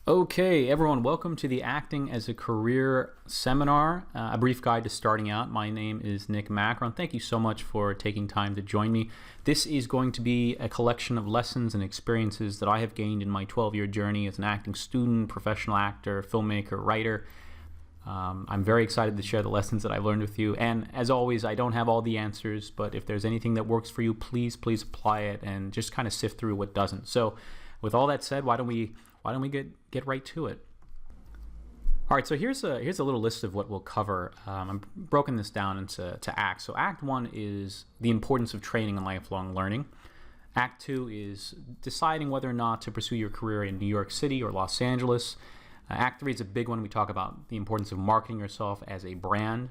Okay, everyone, welcome to the Acting as a Career seminar, a brief guide to starting out. My name is Nick Macron. Thank you so much for taking time to join me. This is going to be a collection of lessons and experiences that I have gained in my 12-year journey as an acting student, professional actor, filmmaker, writer. I'm very excited to share the lessons that I've learned with you. And as always, I don't have all the answers, but if there's anything that works for you, please apply it and just kind of sift through what doesn't. So with all that said, why don't we get right to it? All right, so here's a little list of what we'll cover. I've broken this down into acts. So Act 1 is the importance of training and lifelong learning. Act 2 is deciding whether or not to pursue your career in New York City or Los Angeles. Act 3 is a big one. We talk about the importance of marketing yourself as a brand.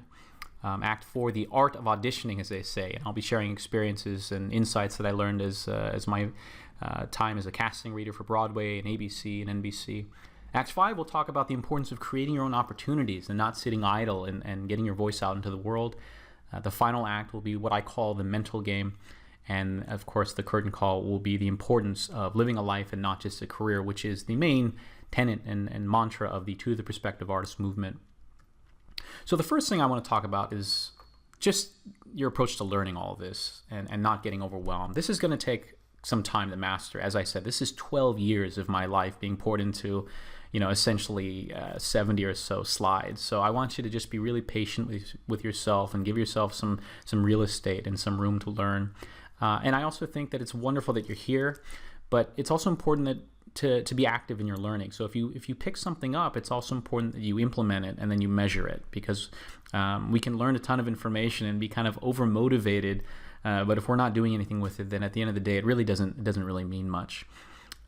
Act 4, the art of auditioning, as they say, and I'll be sharing experiences and insights that I learned as my time as a casting reader for Broadway and ABC and NBC. Act 5, we'll talk about the importance of creating your own opportunities and not sitting idle and getting your voice out into the world. The final act will be what I call the mental game. And of course, the curtain call will be the importance of living a life and not just a career, which is the main tenet and mantra of the To the Prospective Artist movement. So the first thing I want to talk about is just your approach to learning all of this and not getting overwhelmed. This is going to take some time to master. As I said, this is 12 years of my life being poured into, essentially 70 or so slides. So I want you to just be really patient with yourself and give yourself some real estate and some room to learn. And I also think that it's wonderful that you're here, but it's also important that to be active in your learning. So if you pick something up, it's also important that you implement it and then you measure it, because we can learn a ton of information and be kind of over motivated, but if we're not doing anything with it, then at the end of the day, it really doesn't really mean much.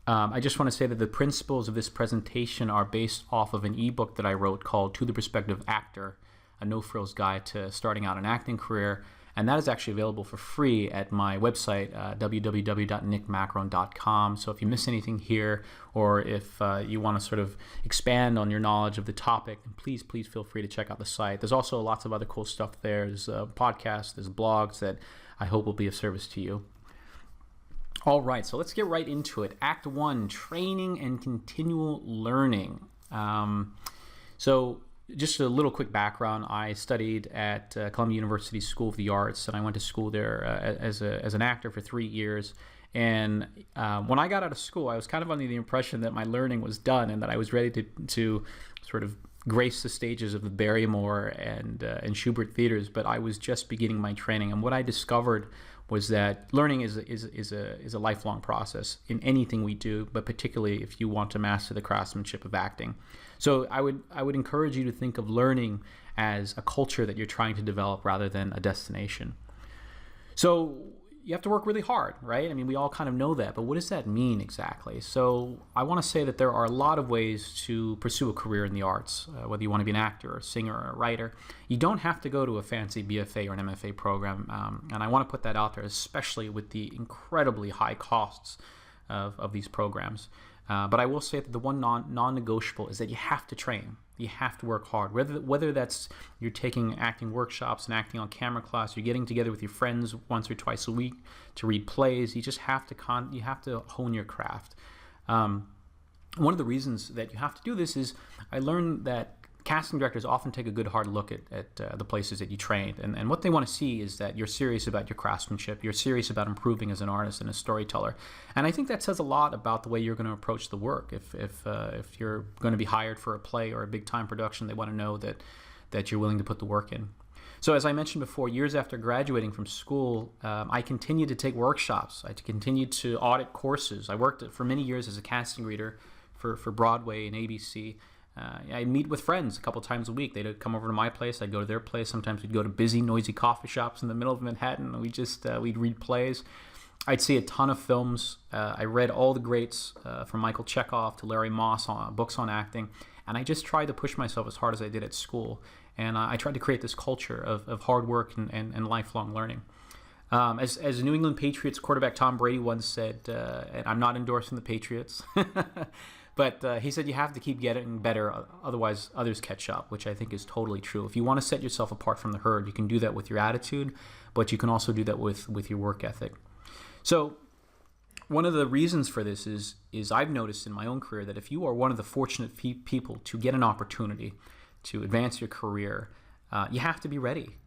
I just want to say that the principles of this presentation are based off of an ebook that I wrote called To the Prospective Actor, a no-frills guide to starting out an acting career. And that is actually available for free at my website, www.nickmacron.com. So if you miss anything here, or if you want to sort of expand on your knowledge of the topic, then please feel free to check out the site. There's also lots of other cool stuff there. There's podcasts, there's blogs that I hope will be of service to you. All right, so let's get right into it. Act 1, training and continual learning. So just a little quick background. I studied at Columbia University School of the Arts, and I went to school there as an actor for 3 years. And when I got out of school, I was kind of under the impression that my learning was done and that I was ready to sort of grace the stages of the Barrymore and Schubert theaters. But I was just beginning my training, and what I discovered was that learning is a lifelong process in anything we do, but particularly if you want to master the craftsmanship of acting. So I would encourage you to think of learning as a culture that you're trying to develop rather than a destination. So you have to work really hard, right? I mean, we all kind of know that, but what does that mean exactly? So I want to say that there are a lot of ways to pursue a career in the arts, whether you want to be an actor or a singer or a writer. You don't have to go to a fancy BFA or an MFA program, and I want to put that out there, especially with the incredibly high costs of these programs. But I will say that the one non-negotiable is that you have to train. You have to work hard. Whether that's you're taking acting workshops and acting on camera class, you're getting together with your friends once or twice a week to read plays. You just have to hone your craft. One of the reasons that you have to do this is I learned that casting directors often take a good hard look at the places that you trained, and what they want to see is that you're serious about your craftsmanship, you're serious about improving as an artist and a storyteller. And I think that says a lot about the way you're going to approach the work. If you're going to be hired for a play or a big time production, they want to know that you're willing to put the work in. So as I mentioned before, years after graduating from school, I continued to take workshops. I continued to audit courses. I worked for many years as a casting reader for Broadway and ABC. I'd meet with friends a couple times a week. They'd come over to my place. I'd go to their place. Sometimes we'd go to busy, noisy coffee shops in the middle of Manhattan. And we'd read plays. I'd see a ton of films. I read all the greats from Michael Chekhov to Larry Moss on books on acting. And I just tried to push myself as hard as I did at school. And I tried to create this culture of hard work and lifelong learning. As New England Patriots quarterback Tom Brady once said, and I'm not endorsing the Patriots, but he said you have to keep getting better, otherwise others catch up, which I think is totally true. If you want to set yourself apart from the herd, you can do that with your attitude, but you can also do that with your work ethic. So One of the reasons for this is I've noticed in my own career that if you are one of the fortunate people to get an opportunity to advance your career, you have to be ready.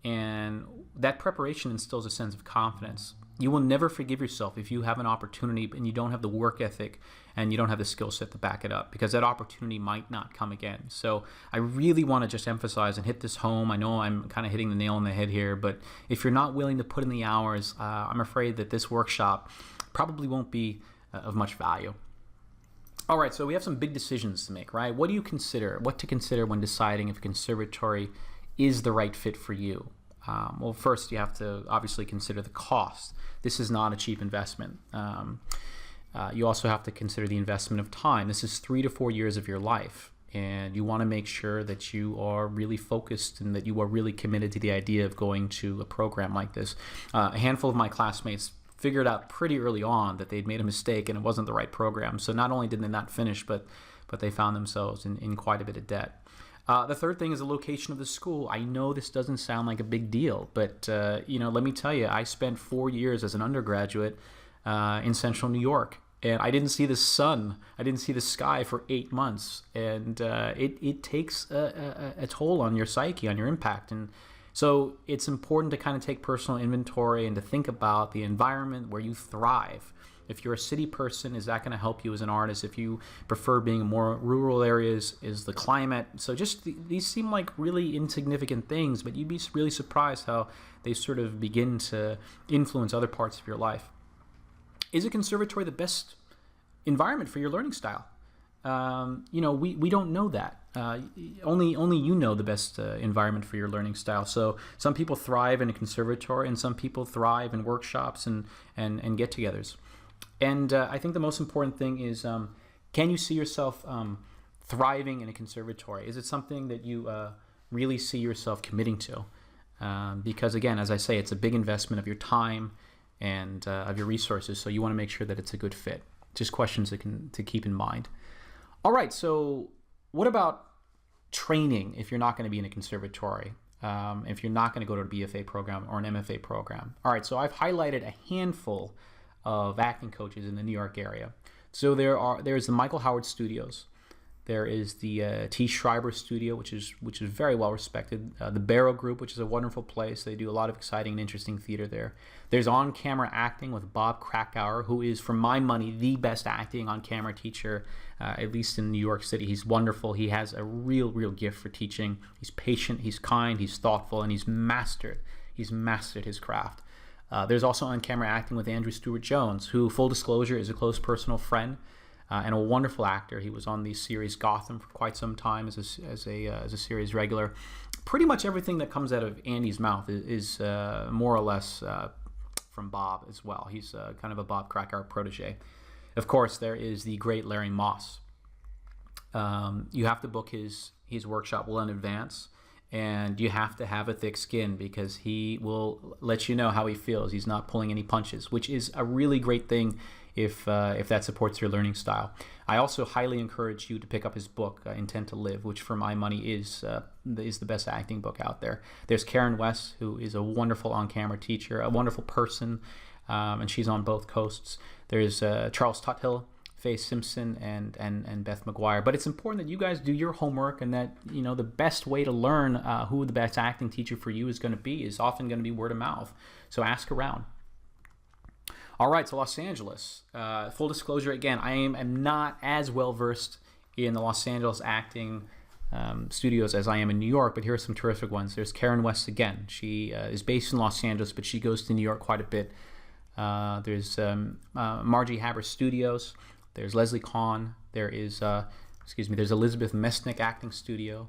And that preparation instills a sense of confidence. You will never forgive yourself if you have an opportunity and you don't have the work ethic and you don't have the skill set to back it up, because that opportunity might not come again. So I really want to just emphasize and hit this home. I know I'm kind of hitting the nail on the head here, but if you're not willing to put in the hours, I'm afraid that this workshop probably won't be of much value. All right, so we have some big decisions to make, right? What to consider when deciding if a conservatory is the right fit for you? Well, first you have to obviously consider the cost. This is not a cheap investment. You also have to consider the investment of time. This is 3 to 4 years of your life, and you want to make sure that you are really focused and that you are really committed to the idea of going to a program like this. A handful of my classmates figured out pretty early on that they'd made a mistake and it wasn't the right program. So not only did they not finish, but they found themselves in quite a bit of debt. The third thing is the location of the school. I know this doesn't sound like a big deal, but let me tell you, I spent 4 years as an undergraduate in central New York, and I didn't see the sun. I didn't see the sky for 8 months, and it takes a toll on your psyche, on your impact. And so it's important to kind of take personal inventory and to think about the environment where you thrive. If you're a city person, is that going to help you as an artist? If you prefer being in more rural areas, is the climate? So just these seem like really insignificant things, but you'd be really surprised how they sort of begin to influence other parts of your life. Is a conservatory the best environment for your learning style? We don't know that. Only you know the best environment for your learning style. So some people thrive in a conservatory, and some people thrive in workshops and get-togethers. And I think the most important thing is, can you see yourself thriving in a conservatory? Is it something that you really see yourself committing to? Because again, as I say, it's a big investment of your time and of your resources. So you want to make sure that it's a good fit. Just questions to keep in mind. All right, so what about training if you're not going to be in a conservatory, if you're not going to go to a BFA program or an MFA program? All right, so I've highlighted a handful of acting coaches in the New York area. So there's the Michael Howard Studios. There is the T. Schreiber Studio, which is very well respected. The Barrow Group, which is a wonderful place. They do a lot of exciting and interesting theater there. There's On-Camera Acting with Bob Krakauer, who is, for my money, the best acting on-camera teacher, at least in New York City. He's wonderful. He has a real gift for teaching. He's patient, he's kind, he's thoughtful, and he's mastered his craft. There's also On-Camera Acting with Andrew Stewart Jones, who, full disclosure, is a close personal friend. And a wonderful actor. He was on the series Gotham for quite some time as a series regular. Pretty much everything that comes out of Andy's mouth is more or less from Bob as well. He's kind of a Bob Krakauer protege. Of course, there is the great Larry Moss. You have to book his workshop well in advance, and you have to have a thick skin because he will let you know how he feels. He's not pulling any punches, which is a really great thing if that supports your learning style. I also highly encourage you to pick up his book, Intent to Live, which for my money is the best acting book out there. There's Karen West, who is a wonderful on-camera teacher, a wonderful person, and she's on both coasts. There's Charles Tuthill, Faye Simpson, and Beth McGuire. But it's important that you guys do your homework, and that the best way to learn who the best acting teacher for you is going to be is often going to be word of mouth. So ask around. All right, so Los Angeles. Full disclosure, again, I am not as well versed in the Los Angeles acting studios as I am in New York, but here are some terrific ones. There's Karen West again. She is based in Los Angeles, but she goes to New York quite a bit. There's Margie Haber Studios. There's Leslie Kahn. There's Elizabeth Mesnick Acting Studio,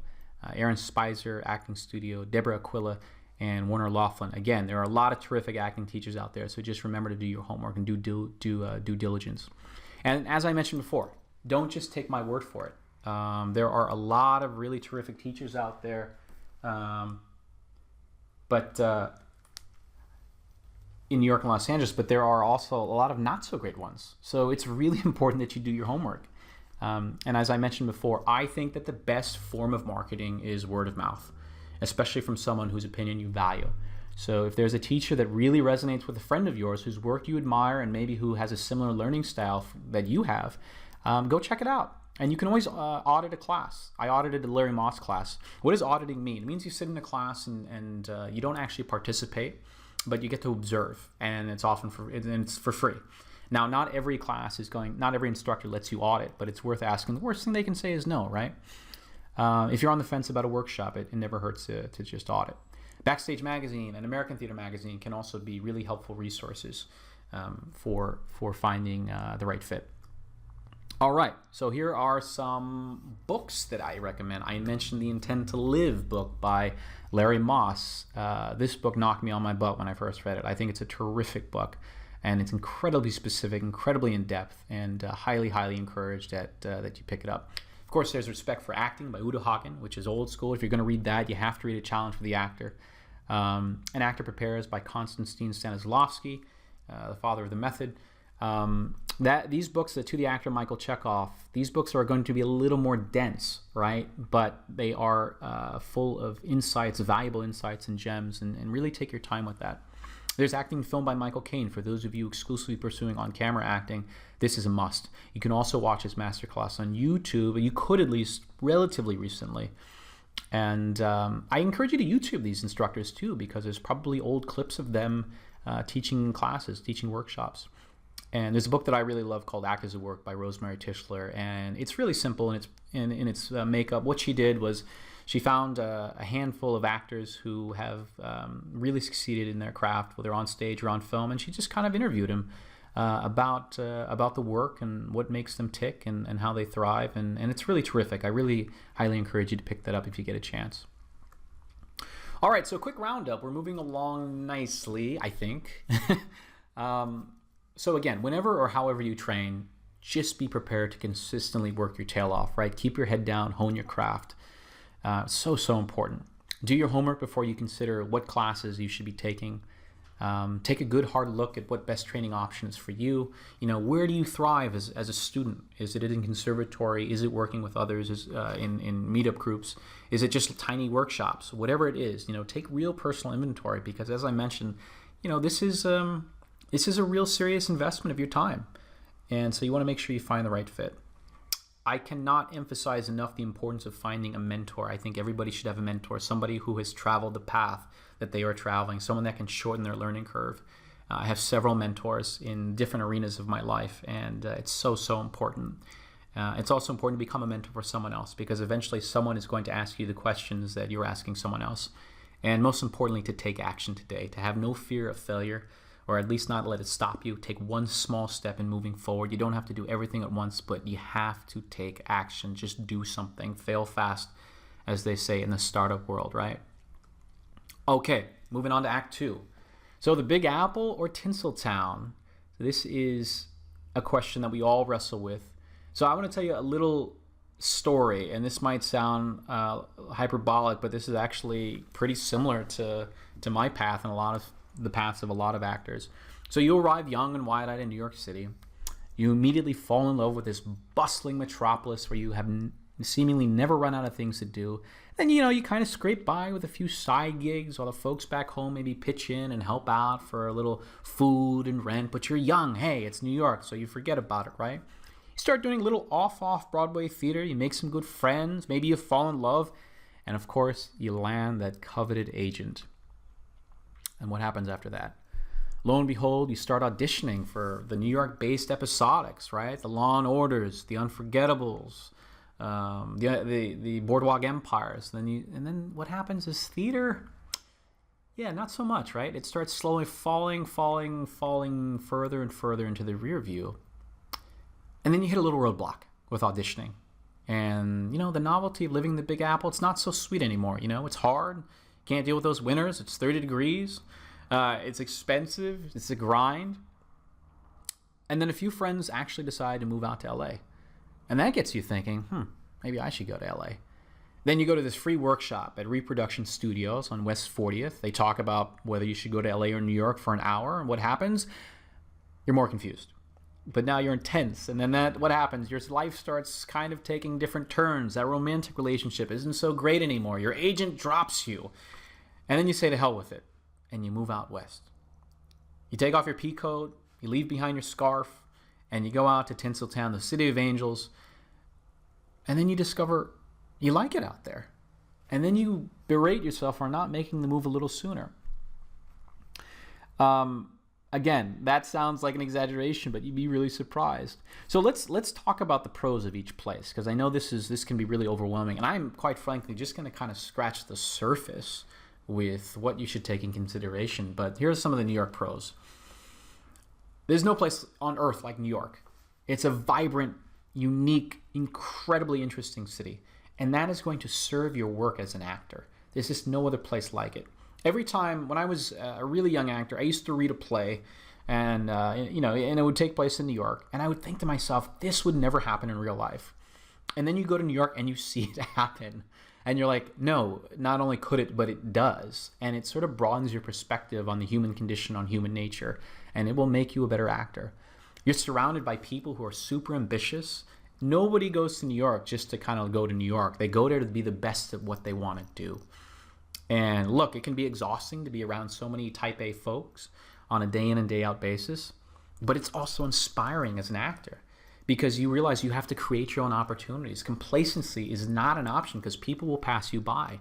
Aaron Spicer Acting Studio, Deborah Aquila, and Warner Laughlin. Again, there are a lot of terrific acting teachers out there, so just remember to do your homework and do due diligence. And as I mentioned before, don't just take my word for it. There are a lot of really terrific teachers out there, but in New York and Los Angeles, but there are also a lot of not so great ones. So it's really important that you do your homework. And as I mentioned before, I think that the best form of marketing is word of mouth, especially from someone whose opinion you value. So if there's a teacher that really resonates with a friend of yours whose work you admire and maybe who has a similar learning style that you have, go check it out. And you can always audit a class. I audited a Larry Moss class. What does auditing mean? It means you sit in a class and you don't actually participate, but you get to observe, and it's often for free. Now, not every instructor lets you audit, but it's worth asking. The worst thing they can say is no, right? If you're on the fence about a workshop, it never hurts to just audit. Backstage Magazine and American Theater Magazine can also be really helpful resources for finding the right fit. All right, so here are some books that I recommend. I mentioned the Intend to Live book by Larry Moss. This book knocked me on my butt when I first read it. I think it's a terrific book, and it's incredibly specific, incredibly in-depth, and highly, highly encouraged that you pick it up. Of course, there's Respect for Acting by Udo Hagen, which is old school. If you're going to read that, you have to read A Challenge for the Actor. An Actor Prepares by Konstantin Stanislavski, the father of the method. These books, To the Actor Michael Chekhov, these books are going to be a little more dense, right? But they are full of insights, valuable insights and gems, and really take your time with that. There's Acting Film by Michael Caine. For those of you exclusively pursuing on-camera acting, this is a must. You can also watch his masterclass on YouTube. You could, at least relatively recently. And I encourage you to YouTube these instructors too, because there's probably old clips of them teaching classes, teaching workshops. And there's a book that I really love called Act as a Work by Rosemary Tischler, and it's really simple in its makeup. What she did was she found a handful of actors who have really succeeded in their craft, whether on stage or on film, and she just kind of interviewed them about the work and what makes them tick and how they thrive, and it's really terrific. I really highly encourage you to pick that up if you get a chance. All right, so quick roundup. We're moving along nicely, I think. So again, whenever or however you train, just be prepared to consistently work your tail off, right? Keep your head down, hone your craft. So important. Do your homework before you consider what classes you should be taking. Take a good hard look at what best training option is for you. Where do you thrive as a student? Is it in conservatory? Is it working with others in meetup groups? Is it just tiny workshops? Whatever it is, take real personal inventory, because as I mentioned, this is a real serious investment of your time. And so you want to make sure you find the right fit. I cannot emphasize enough the importance of finding a mentor. I think everybody should have a mentor, somebody who has traveled the path that they are traveling, someone that can shorten their learning curve. I have several mentors in different arenas of my life, and it's so important. It's also important to become a mentor for someone else, because eventually someone is going to ask you the questions that you're asking someone else. And most importantly, to take action today, to have no fear of failure, or at least not let it stop you. Take one small step in moving forward. You don't have to do everything at once, but you have to take action. Just do something. Fail fast, as they say in the startup world, right? Okay, moving on to Act 2. So the Big Apple or Tinseltown? This is a question that we all wrestle with. So I want to tell you a little story, and this might sound hyperbolic, but this is actually pretty similar to my path and a lot of the paths of a lot of actors. So you arrive young and wide-eyed in New York City. You immediately fall in love with this bustling metropolis where you have seemingly never run out of things to do. Then, you kind of scrape by with a few side gigs while the folks back home maybe pitch in and help out for a little food and rent. But you're young. Hey, it's New York, so you forget about it, right? You start doing a little off Broadway theater. You make some good friends. Maybe you fall in love. And, of course, you land that coveted agent. And what happens after that? Lo and behold, you start auditioning for the New York-based episodics, right? The Law and Orders, the Unforgettables, the Boardwalk Empires. And then what happens is theater, not so much, right? It starts slowly falling further and further into the rear view. And then you hit a little roadblock with auditioning. And, the novelty of living in the Big Apple, it's not so sweet anymore. It's hard. Can't deal with those winters. It's 30 degrees. It's expensive. It's a grind. And then a few friends actually decide to move out to LA. And that gets you thinking, maybe I should go to LA. Then you go to this free workshop at Reproduction Studios on West 40th. They talk about whether you should go to LA or New York for an hour. And what happens? You're more confused. But now you're intense. And then what happens? Your life starts kind of taking different turns. That romantic relationship isn't so great anymore. Your agent drops you. And then you say to hell with it. and you move out west. You take off your pea coat, you leave behind your scarf, and you go out to Tinseltown, the city of angels, and then you discover you like it out there. And then you berate yourself for not making the move a little sooner. Again, that sounds like an exaggeration, but you'd be really surprised. So let's talk about the pros of each place, because I know this can be really overwhelming, and I'm quite frankly just going to kind of scratch the surface with what you should take in consideration. But here's some of the New York pros. There's no place on earth like New York. It's a vibrant, unique, incredibly interesting city, and that is going to serve your work as an actor. There's just no other place like it. Every time when I was a really young actor, I used to read a play, and and it would take place in New York, and I would think to myself, this would never happen in real life. And then you go to New York and you see it happen, and you're like, no, not only could it, but it does. And it sort of broadens your perspective on the human condition, on human nature, and it will make you a better actor. You're surrounded by people who are super ambitious. Nobody goes to New York just to kind of go to New York. They go there to be the best at what they want to do. And look, it can be exhausting to be around so many type A folks on a day in and day out basis, but it's also inspiring as an actor because you realize you have to create your own opportunities. Complacency is not an option because people will pass you by.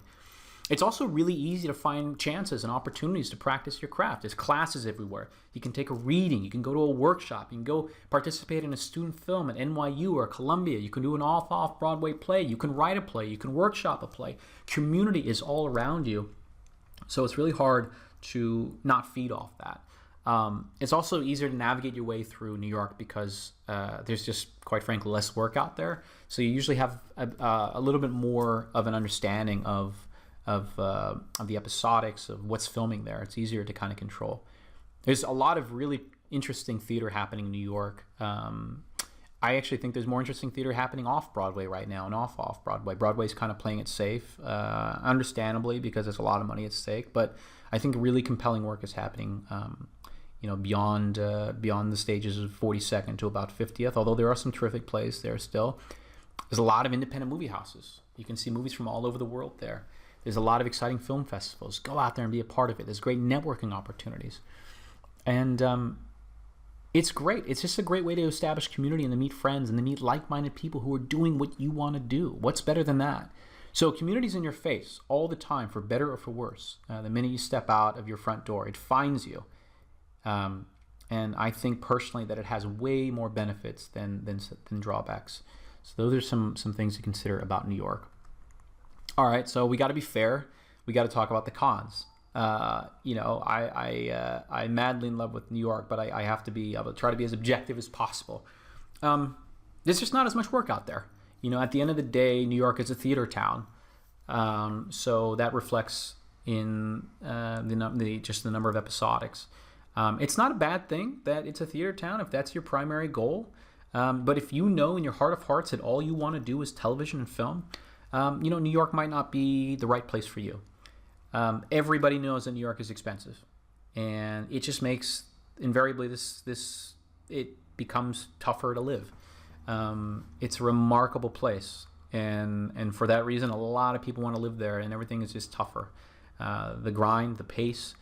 It's also really easy to find chances and opportunities to practice your craft. There's classes everywhere. You can take a reading. You can go to a workshop. You can go participate in a student film at NYU or Columbia. You can do an off-Broadway play. You can write a play. You can workshop a play. Community is all around you. So it's really hard to not feed off that. It's also easier to navigate your way through New York because there's just, quite frankly, less work out there. So you usually have a little bit more of an understanding of the episodics of what's filming there. It's easier to kind of control. There's a lot of really interesting theater happening in New York. I actually think there's more interesting theater happening off Broadway right now and off Broadway. Broadway's kind of playing it safe, understandably, because there's a lot of money at stake. But I think really compelling work is happening, beyond the stages of 42nd to about 50th. Although there are some terrific plays there still. There's a lot of independent movie houses. You can see movies from all over the world there. There's a lot of exciting film festivals. Go out there and be a part of it. There's great networking opportunities. And it's great. It's just a great way to establish community and to meet friends and to meet like-minded people who are doing what you want to do. What's better than that? So community's in your face all the time, for better or for worse. The minute you step out of your front door, it finds you. And I think personally that it has way more benefits than drawbacks. So those are some things to consider about New York. All right, so we got to be fair. We got to talk about the cons. I'm madly in love with New York, but I have to be able to try to be as objective as possible. There's just not as much work out there. At the end of the day, New York is a theater town, so that reflects in just the number of episodics. It's not a bad thing that it's a theater town if that's your primary goal. But if you know in your heart of hearts that all you want to do is television and film, New York might not be the right place for you. Everybody knows that New York is expensive, and it just makes invariably it becomes tougher to live. It's a remarkable place, and for that reason, a lot of people want to live there, and everything is just tougher. The grind, the pace,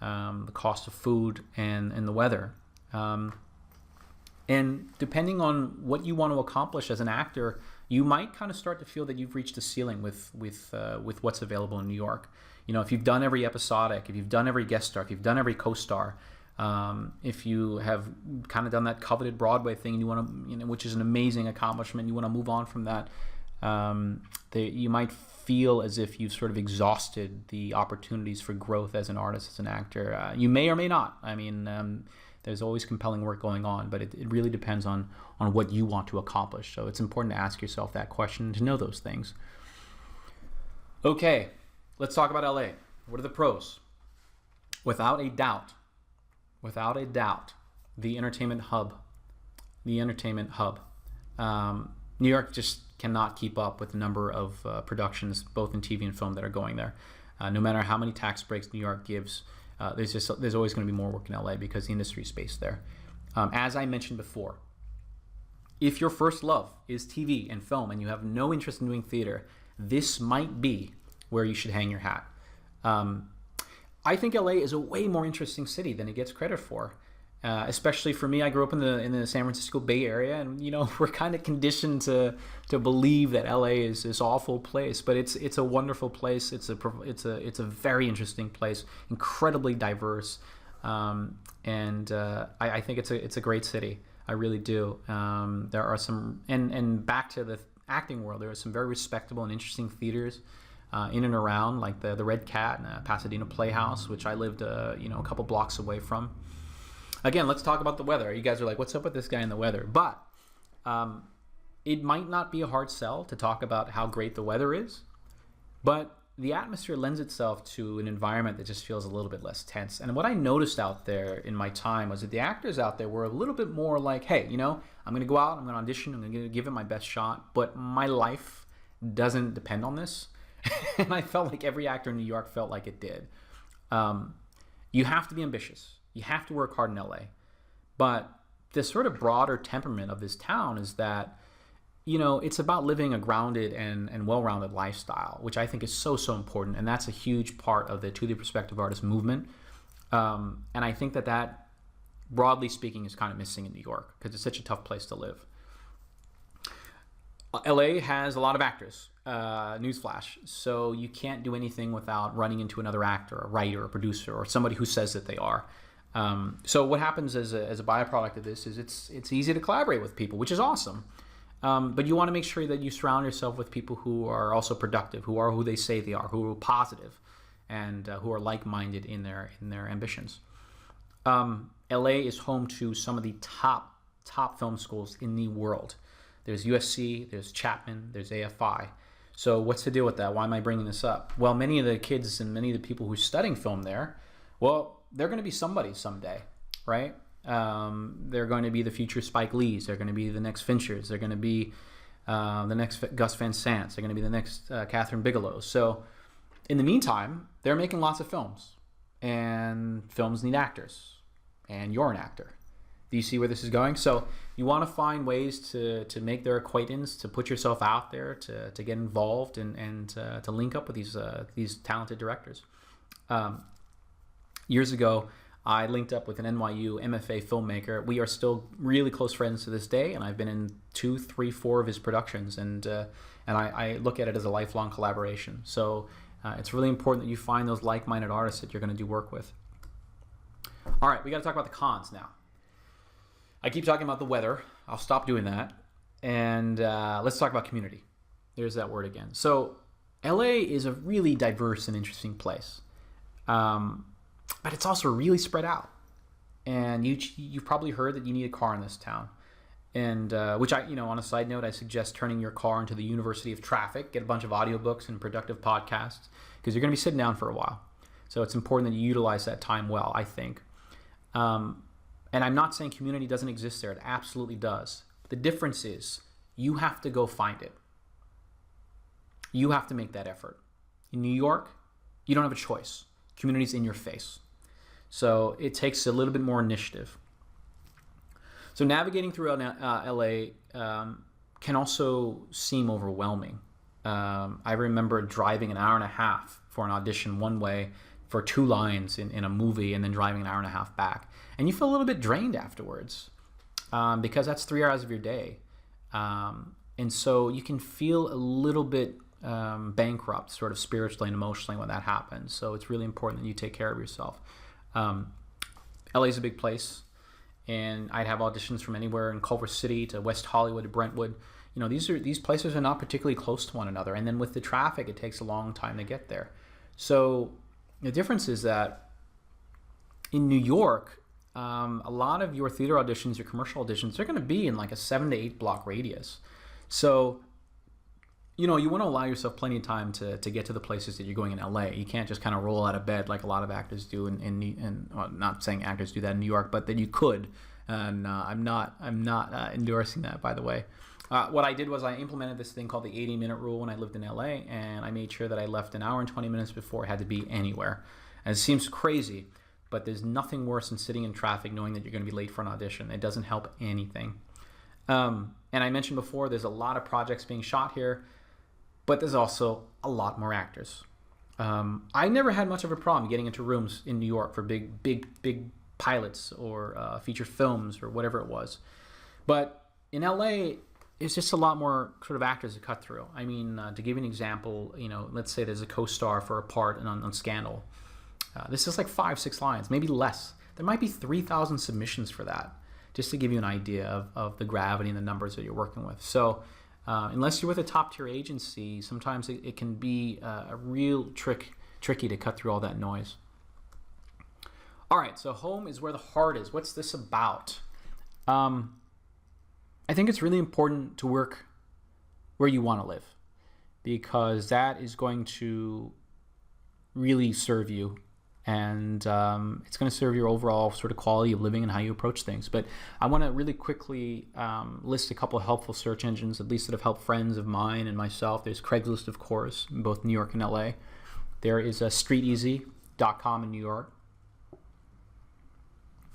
the cost of food, and the weather. And depending on what you want to accomplish as an actor, you might kind of start to feel that you've reached a ceiling with what's available in New York. If you've done every episodic, if you've done every guest star, if you've done every co-star, if you have kind of done that coveted Broadway thing and you want to, which is an amazing accomplishment, you want to move on from that, you might feel as if you've sort of exhausted the opportunities for growth as an artist, as an actor. You may or may not. There's always compelling work going on, but it really depends on what you want to accomplish. So it's important to ask yourself that question and to know those things. Okay, let's talk about LA. What are the pros? Without a doubt, the entertainment hub. New York just cannot keep up with the number of productions, both in TV and film, that are going there. No matter how many tax breaks New York gives, there's always going to be more work in LA because the industry is based there. As I mentioned before, if your first love is TV and film and you have no interest in doing theater, this might be where you should hang your hat. I think LA is a way more interesting city than it gets credit for. Especially for me, I grew up in the San Francisco Bay Area, and we're kind of conditioned to believe that LA is this awful place, but it's a wonderful place. It's a very interesting place, incredibly diverse, and I think it's a great city. I really do. There are some, and back to the acting world, there are some very respectable and interesting theaters in and around, like the Red Cat and Pasadena Playhouse, which I lived a couple blocks away from. Again, let's talk about the weather. You guys are like, what's up with this guy and the weather? But it might not be a hard sell to talk about how great the weather is, but the atmosphere lends itself to an environment that just feels a little bit less tense. And what I noticed out there in my time was that the actors out there were a little bit more like, hey, I'm going to go out, I'm going to audition, I'm going to give it my best shot, but my life doesn't depend on this. And I felt like every actor in New York felt like it did. You have to be ambitious. You have to work hard in LA. But the sort of broader temperament of this town is that, it's about living a grounded and well-rounded lifestyle, which I think is so, so important. And that's a huge part of the To the Prospective Artist movement. And I think that, broadly speaking, is kind of missing in New York because it's such a tough place to live. LA has a lot of actors, newsflash. So you can't do anything without running into another actor, a writer, a producer, or somebody who says that they are. So what happens as a byproduct of this is it's easy to collaborate with people, which is awesome. But you want to make sure that you surround yourself with people who are also productive, who are who they say they are, who are positive, and who are like-minded in their ambitions. LA is home to some of the top film schools in the world. There's USC, there's Chapman, there's AFI. So what's the deal with that? Why am I bringing this up? Well, many of the kids and many of the people who are studying film there, well, they're going to be somebody someday, right? They're going to be the future Spike Lees. They're going to be the next Finchers. They're going to be the next Gus Van Sants. They're going to be the next Catherine Bigelow. So in the meantime, they're making lots of films. And films need actors. And you're an actor. Do you see where this is going? So you want to find ways to make their acquaintance, to put yourself out there, to get involved, and to link up with these talented directors. Years ago, I linked up with an NYU MFA filmmaker. We are still really close friends to this day, and I've been in 2, 3, 4 of his productions, and I look at it as a lifelong collaboration. So it's really important that you find those like-minded artists that you're going to do work with. All right, we got to talk about the cons now. I keep talking about the weather. I'll stop doing that, and let's talk about community. There's that word again. So LA is a really diverse and interesting place. But it's also really spread out. And you've probably heard that you need a car in this town. And which on a side note, I suggest turning your car into the University of Traffic, get a bunch of audiobooks and productive podcasts, because you're going to be sitting down for a while. So it's important that you utilize that time well, I think. And I'm not saying community doesn't exist there. It absolutely does. The difference is you have to go find it. You have to make that effort. In New York, you don't have a choice. Community's in your face. So it takes a little bit more initiative. So navigating throughout LA can also seem overwhelming. I remember driving an hour and a half for an audition one way for 2 lines in a movie, and then driving an hour and a half back. And you feel a little bit drained afterwards because that's 3 hours of your day. And so you can feel a little bit bankrupt sort of spiritually and emotionally when that happens. So it's really important that you take care of yourself. LA is a big place, and I'd have auditions from anywhere in Culver City to West Hollywood to Brentwood. These places are not particularly close to one another, and then with the traffic, it takes a long time to get there. So the difference is that in New York, a lot of your theater auditions, your commercial auditions, they're going to be in like a 7 to 8 block radius. So you want to allow yourself plenty of time to get to the places that you're going in LA. You can't just kind of roll out of bed like a lot of actors do well, not saying actors do that in New York, but that you could. And I'm not endorsing that, by the way. What I did was I implemented this thing called the 80-minute rule when I lived in LA, and I made sure that I left an hour and 20 minutes before I had to be anywhere. And it seems crazy, but there's nothing worse than sitting in traffic knowing that you're going to be late for an audition. It doesn't help anything. And I mentioned before, there's a lot of projects being shot here, but there's also a lot more actors. I never had much of a problem getting into rooms in New York for big pilots or feature films or whatever it was. But in LA, it's just a lot more sort of actors to cut through. I mean, to give you an example, let's say there's a co-star for a part on Scandal. This is like 5-6 lines, maybe less. There might be 3,000 submissions for that, just to give you an idea of the gravity and the numbers that you're working with. So unless you're with a top-tier agency, sometimes it can be a real tricky to cut through all that noise. All right, so home is where the heart is. What's this about? I think it's really important to work where you want to live, because that is going to really serve you, and it's going to serve your overall sort of quality of living and how you approach things. But I want to really quickly list a couple of helpful search engines, at least that have helped friends of mine and myself. There's Craigslist, of course, in both New York and LA. There is StreetEasy.com in New York.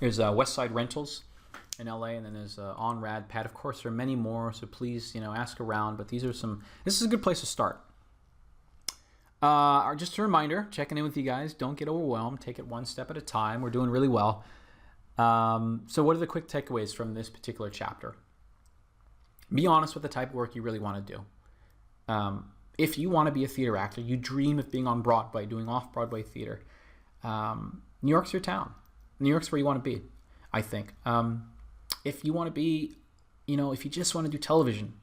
There's Westside Rentals in LA, and then there's OnRadPad. Of course, there are many more, so please, ask around. But this is a good place to start. Just a reminder, checking in with you guys. Don't get overwhelmed. Take it one step at a time. We're doing really well. So what are the quick takeaways from this particular chapter? Be honest with the type of work you really want to do. If you want to be a theater actor, you dream of being on Broadway, doing off-Broadway theater, New York's your town. New York's where you want to be, I think. If you want to be, if you just want to do television,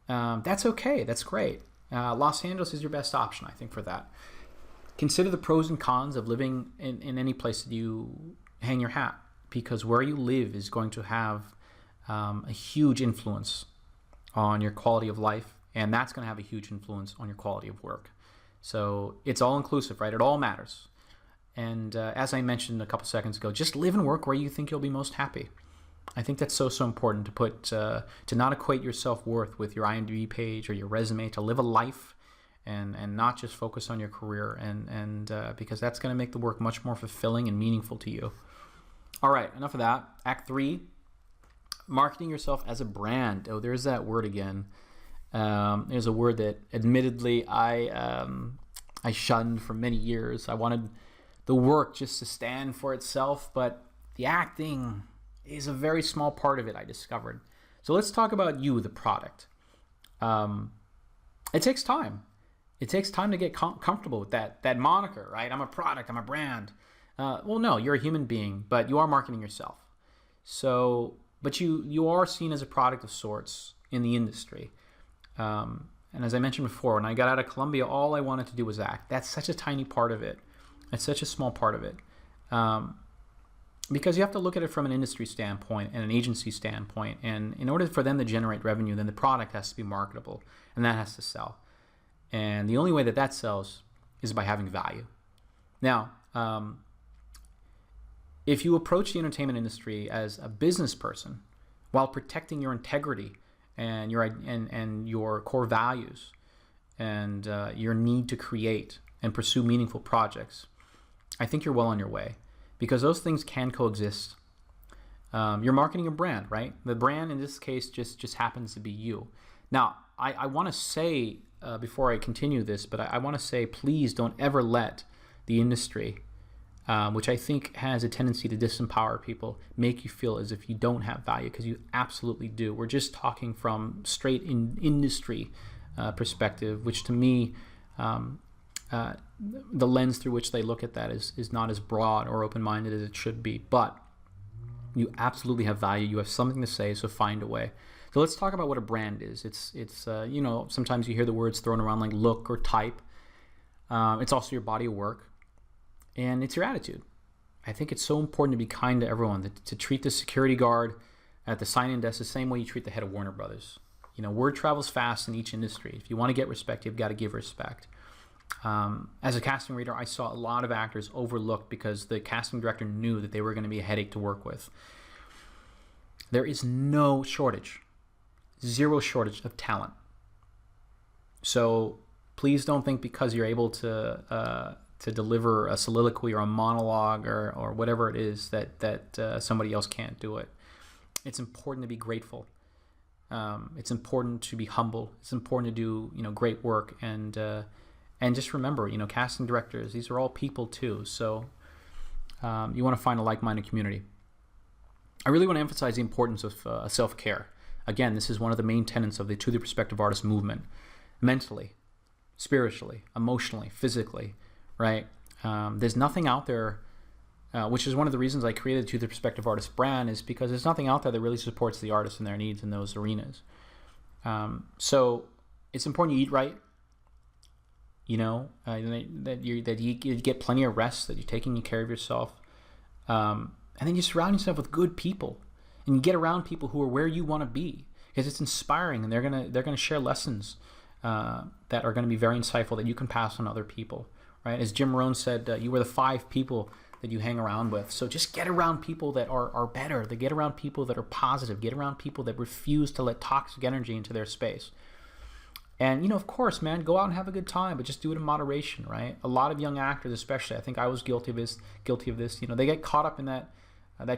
that's okay. That's great. Los Angeles is your best option, I think, for that. Consider the pros and cons of living in any place that you hang your hat, because where you live is going to have a huge influence on your quality of life, and that's going to have a huge influence on your quality of work. So it's all inclusive, right? It all matters. And as I mentioned a couple seconds ago, just live and work where you think you'll be most happy. I think that's so important to not equate your self-worth with your IMDb page or your resume, to live a life and not just focus on your career, and because that's going to make the work much more fulfilling and meaningful to you. All right, enough of that. Act 3, marketing yourself as a brand. Oh, there's that word again. There's a word that admittedly I shunned for many years. I wanted the work just to stand for itself, but the acting is a very small part of it, I discovered. So let's talk about you, the product. It takes time. It takes time to get comfortable with that moniker, right? I'm a product, I'm a brand. Well, no, you're a human being, but you are marketing yourself. So, but you are seen as a product of sorts in the industry. And as I mentioned before, when I got out of Columbia, all I wanted to do was act. That's such a tiny part of it. It's such a small part of it. Because you have to look at it from an industry standpoint and an agency standpoint. And in order for them to generate revenue, then the product has to be marketable, and that has to sell. And the only way that sells is by having value. Now, if you approach the entertainment industry as a business person while protecting your integrity and your core values and your need to create and pursue meaningful projects, I think you're well on your way, because those things can coexist. You're marketing a brand, right? The brand in this case just happens to be you. Now, I want to say, before I continue this, but I want to say, please don't ever let the industry, which I think has a tendency to disempower people, make you feel as if you don't have value, because you absolutely do. We're just talking from straight industry perspective, which to me, the lens through which they look at that is not as broad or open-minded as it should be. But you absolutely have value. You have something to say, so find a way. So let's talk about what a brand is. It's sometimes you hear the words thrown around like look or type. It's also your body of work, and it's your attitude. I think it's so important to be kind to everyone, to treat the security guard at the sign-in desk the same way you treat the head of Warner Brothers. Word travels fast in each industry. If you want to get respect, you've got to give respect. As a casting reader, I saw a lot of actors overlooked because the casting director knew that they were going to be a headache to work with. There is no shortage, zero shortage of talent. So please don't think because you're able to deliver a soliloquy or a monologue or whatever it is that somebody else can't do it. It's important to be grateful. It's important to be humble. It's important to do great work, and And just remember, casting directors, these are all people too. So you want to find a like-minded community. I really want to emphasize the importance of self-care. Again, this is one of the main tenets of the To the Perspective Artist movement. Mentally, spiritually, emotionally, physically, right? There's nothing out there, which is one of the reasons I created the To the Perspective Artist brand, is because there's nothing out there that really supports the artists and their needs in those arenas. So it's important you eat right, that you get plenty of rest, that you're taking care of yourself. And then you surround yourself with good people, and you get around people who are where you want to be, because it's inspiring, and they're gonna share lessons that are going to be very insightful that you can pass on to other people, right? As Jim Rohn said, you were the 5 people that you hang around with. So just get around people that are better. They get around people that are positive. Get around people that refuse to let toxic energy into their space. And, of course, man, go out and have a good time, but just do it in moderation, right? A lot of young actors, especially, I think I was guilty of this. They get caught up in that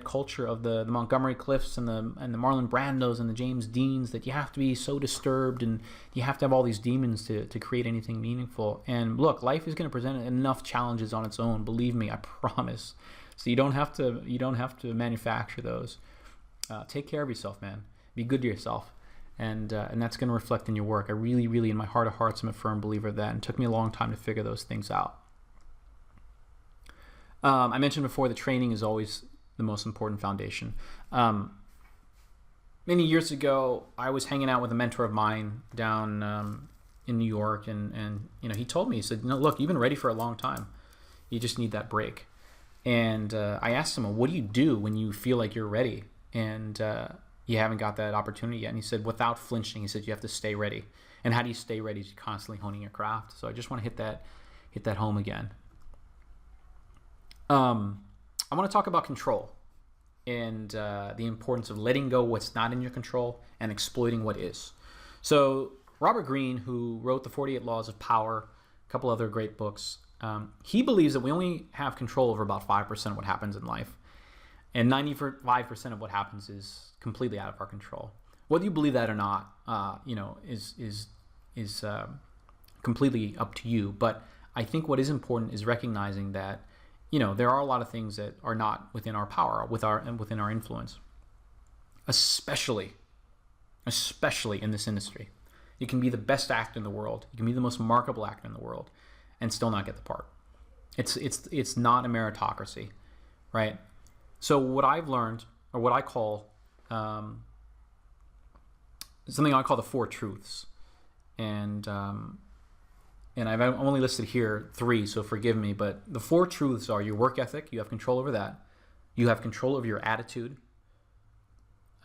culture of the Montgomery Clifts and the Marlon Brandos and the James Deans, that you have to be so disturbed and you have to have all these demons to create anything meaningful. And look, life is going to present enough challenges on its own. Believe me, I promise. So you don't have to manufacture those. Take care of yourself, man. Be good to yourself. And that's going to reflect in your work. I really, really, in my heart of hearts, I'm a firm believer of that. And it took me a long time to figure those things out. I mentioned before, the training is always the most important foundation. Many years ago, I was hanging out with a mentor of mine down in New York, and he told me, he said, look, you've been ready for a long time. You just need that break. And I asked him, well, what do you do when you feel like you're ready and you haven't got that opportunity yet? And he said, without flinching, he said, you have to stay ready. And how do you stay ready? Is constantly honing your craft. So I just want to hit that home again. I want to talk about control and the importance of letting go what's not in your control and exploiting what is. So Robert Greene, who wrote The 48 Laws of Power, a couple other great books, he believes that we only have control over about 5% of what happens in life. And 95% of what happens is completely out of our control. Whether you believe that or not, is completely up to you. But I think what is important is recognizing that, there are a lot of things that are not within our power, within our influence. Especially in this industry. You can be the best actor in the world. You can be the most remarkable actor in the world and still not get the part. It's not a meritocracy, right? So what I've learned, or what I call something I call the 4 truths, and I've only listed here 3, so forgive me, but the 4 truths are: your work ethic, you have control over that; you have control over your attitude;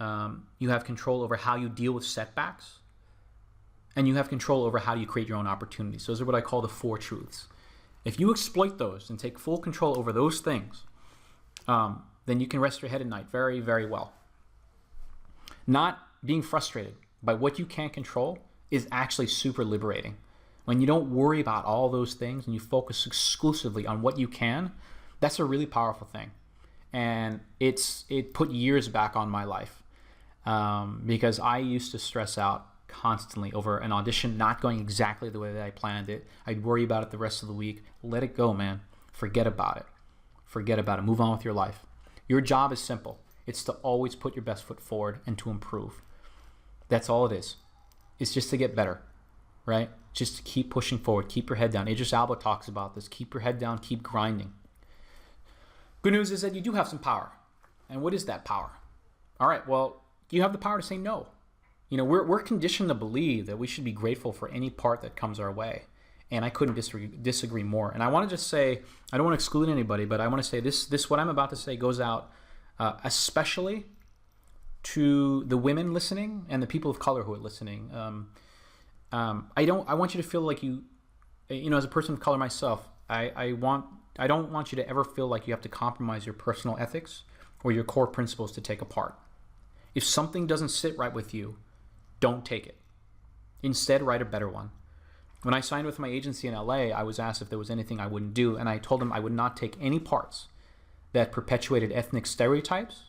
you have control over how you deal with setbacks; and you have control over how you create your own opportunities. Those are what I call the 4 truths. If you exploit those and take full control over those things, then you can rest your head at night very, very well. Not being frustrated by what you can't control is actually super liberating. When you don't worry about all those things and you focus exclusively on what you can, that's a really powerful thing. And it put years back on my life because I used to stress out constantly over an audition not going exactly the way that I planned it. I'd worry about it the rest of the week. Let it go, man. Forget about it. Move on with your life. Your job is simple. It's to always put your best foot forward and to improve. That's all it is. It's just to get better, right? Just to keep pushing forward. Keep your head down. Idris Elba talks about this. Keep your head down. Keep grinding. Good news is that you do have some power. And what is that power? All right, well, you have the power to say no. We're conditioned to believe that we should be grateful for any part that comes our way. And I couldn't disagree more. And I want to just say, I don't want to exclude anybody, but I want to say this what I'm about to say goes out especially to the women listening and the people of color who are listening. I want you to feel like you as a person of color myself, I don't want you to ever feel like you have to compromise your personal ethics or your core principles to take a part. If something doesn't sit right with you, don't take it. Instead, write a better one. When I signed with my agency in LA, I was asked if there was anything I wouldn't do, and I told them I would not take any parts that perpetuated ethnic stereotypes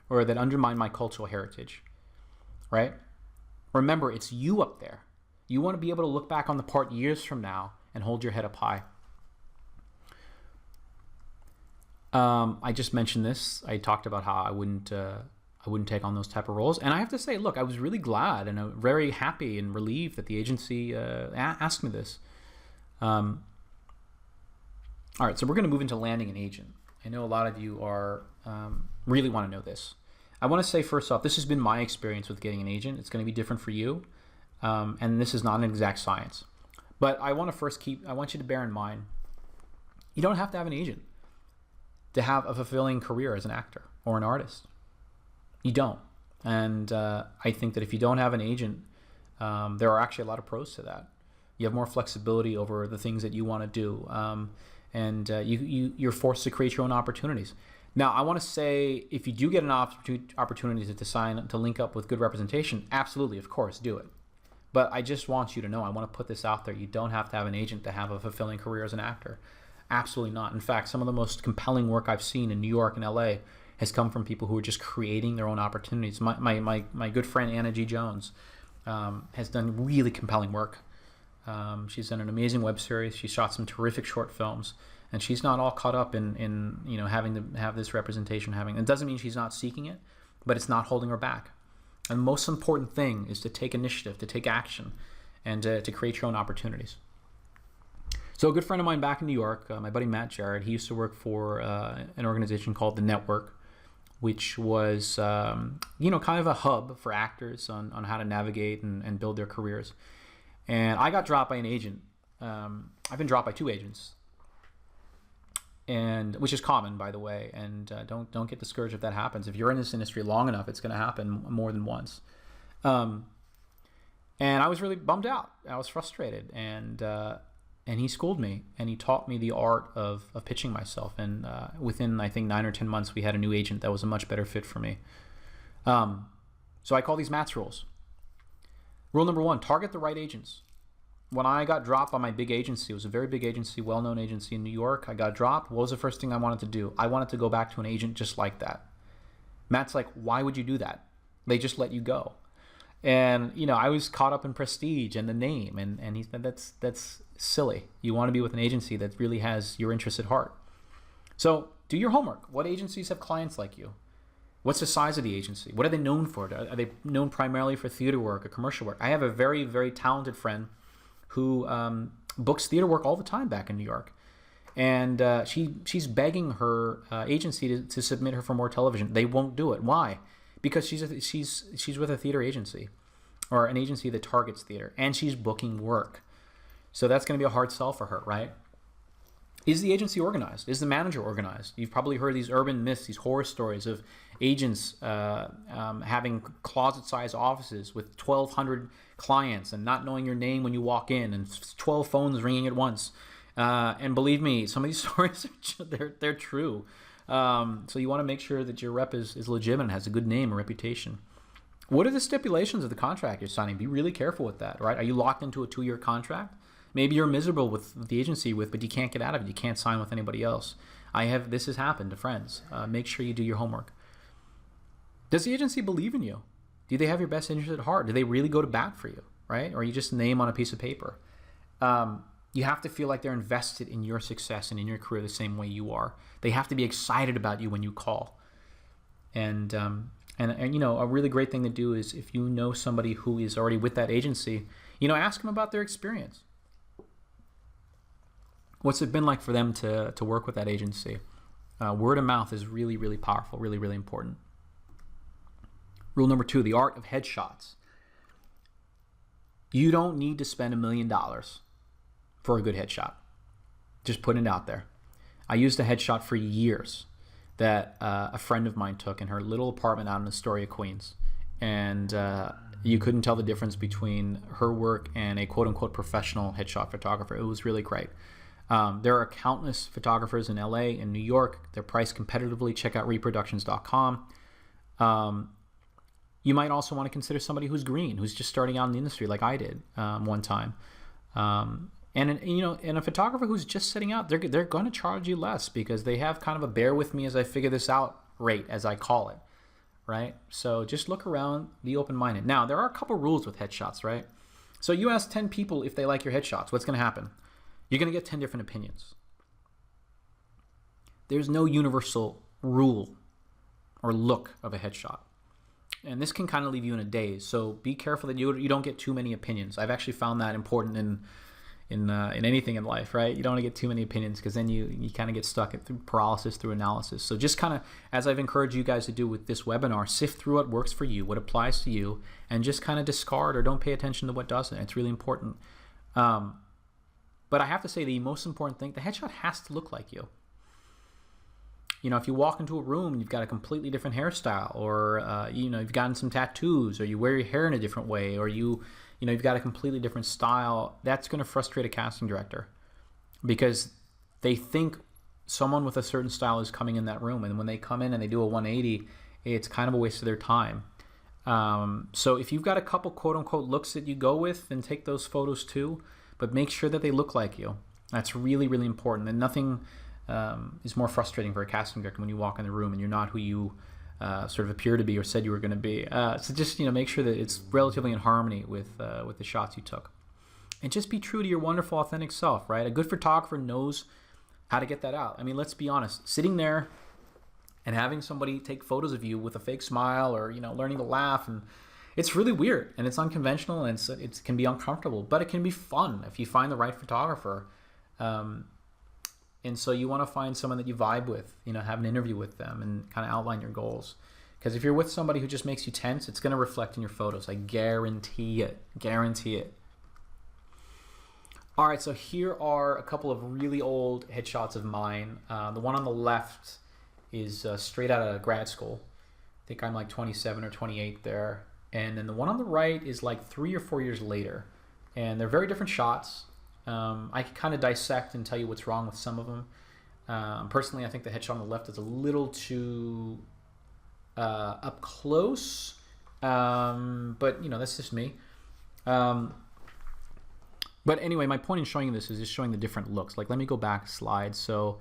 or that undermined my cultural heritage, right? Remember, it's you up there. You want to be able to look back on the part years from now and hold your head up high. I just mentioned this. I talked about how I wouldn't take on those type of roles, and I have to say, look, I was really glad and very happy and relieved that the agency asked me this. All right, so we're going to move into landing an agent. I know a lot of you are really want to know this. I want to say first off, this has been my experience with getting an agent. It's going to be different for you, and this is not an exact science. But I want you to bear in mind, you don't have to have an agent to have a fulfilling career as an actor or an artist. You don't. And I think that if you don't have an agent, there are actually a lot of pros to that. You have more flexibility over the things that you want to do, and you're forced to create your own opportunities. Now, I want to say, if you do get an opportunity to link up with good representation, absolutely, of course, do it. But I just want you to know, I want to put this out there, you don't have to have an agent to have a fulfilling career as an actor. Absolutely not. In fact, some of the most compelling work I've seen in New York and LA has come from people who are just creating their own opportunities. My good friend Anna G. Jones has done really compelling work. She's done an amazing web series. She shot some terrific short films, and she's not all caught up in having to have this representation. It doesn't mean she's not seeking it, but it's not holding her back. And the most important thing is to take initiative, to take action, and to create your own opportunities. So a good friend of mine back in New York, my buddy Matt Jarrett, he used to work for an organization called The Network, which was kind of a hub for actors on how to navigate and build their careers. And I got dropped by an agent. I've been dropped by 2 agents, and which is common, by the way. And don't get discouraged if that happens. If you're in this industry long enough, it's going to happen more than once. And I was really bummed out. I was frustrated, and he schooled me, and he taught me the art of pitching myself. And within, I think, 9 or 10 months, we had a new agent that was a much better fit for me. So I call these Matt's rules. Rule number 1, target the right agents. When I got dropped by my big agency, it was a very big agency, well-known agency in New York. I got dropped. What was the first thing I wanted to do? I wanted to go back to an agent just like that. Matt's like, why would you do that? They just let you go. And, I was caught up in prestige and the name. And he said, that's silly. You want to be with an agency that really has your interests at heart. So do your homework. What agencies have clients like you? What's the size of the agency? What are they known for? Are they known primarily for theater work or commercial work? I have a very, very talented friend who books theater work all the time back in New York. And she's begging her agency to submit her for more television. They won't do it. Why? Because she's with a theater agency, or an agency that targets theater, and she's booking work. So that's going to be a hard sell for her, right? Is the agency organized? Is the manager organized? You've probably heard these urban myths, these horror stories of agents having closet-sized offices with 1,200 clients and not knowing your name when you walk in, and 12 phones ringing at once. And believe me, some of these stories they're true. So you want to make sure that your rep is legitimate and has a good name and reputation. What are the stipulations of the contract you're signing? Be really careful with that, right? Are you locked into a 2-year contract? Maybe you're miserable with the agency but you can't get out of it. You can't sign with anybody else. This has happened to friends. Make sure you do your homework. Does the agency believe in you? Do they have your best interest at heart? Do they really go to bat for you, right? Or are you just a name on a piece of paper? You have to feel like they're invested in your success and in your career the same way you are. They have to be excited about you when you call. And a really great thing to do is, if you know somebody who is already with that agency, ask them about their experience. What's it been like for them to work with that agency? Word of mouth is really, really powerful, really, really important. Rule number 2, the art of headshots. You don't need to spend $1 million for a good headshot. Just putting it out there. I used a headshot for years that a friend of mine took in her little apartment out in Astoria, Queens. And you couldn't tell the difference between her work and a quote-unquote professional headshot photographer. It was really great. There are countless photographers in LA and New York. They're priced competitively. Check out reproductions.com. You might also want to consider somebody who's green, who's just starting out in the industry like I did one time. And a photographer who's just setting out, they're going to charge you less because they have kind of a bear with me as I figure this out rate, as I call it, right? So just look around, be open-minded. Now, there are a couple rules with headshots, right? So you ask 10 people if they like your headshots. What's going to happen? you're going to get 10 different opinions. There's no universal rule or look of a headshot. And this can kind of leave you in a daze. So be careful that you don't get too many opinions. I've actually found that important in anything in life, right? You don't want to get too many opinions, because then you kind of get stuck through paralysis through analysis. So just kind of, as I've encouraged you guys to do with this webinar, sift through what works for you, what applies to you, and just kind of discard or don't pay attention to what doesn't. It's really important. But I have to say, the most important thing, the headshot has to look like you. You know, if you walk into a room and you've got a completely different hairstyle, or you've gotten some tattoos, or you wear your hair in a different way, or you've got a completely different style, that's going to frustrate a casting director, because they think someone with a certain style is coming in that room, and when they come in and they do a 180, it's kind of a waste of their time. So if you've got a couple quote-unquote looks that you go with, then take those photos too, but make sure that they look like you. That's really, really important. And nothing is more frustrating for a casting director when you walk in the room and you're not who you sort of appear to be or said you were going to be. So just make sure that it's relatively in harmony with the shots you took, and just be true to your wonderful, authentic self. Right? A good photographer knows how to get that out. I mean, let's be honest. Sitting there and having somebody take photos of you with a fake smile, or learning to laugh, and it's really weird and it's unconventional, and it can be uncomfortable, but it can be fun if you find the right photographer. And so you want to find someone that you vibe with, have an interview with them and kind of outline your goals. Because if you're with somebody who just makes you tense, it's going to reflect in your photos. I guarantee it. Guarantee it. All right, so here are a couple of really old headshots of mine. The one on the left is straight out of grad school. I think I'm like 27 or 28 there. And then the one on the right is like 3 or 4 years later. And they're very different shots. I can kind of dissect and tell you what's wrong with some of them. Personally, I think the headshot on the left is a little too up close, but that's just me. But anyway, my point in showing you this is just showing the different looks. Like, let me go back a slide. So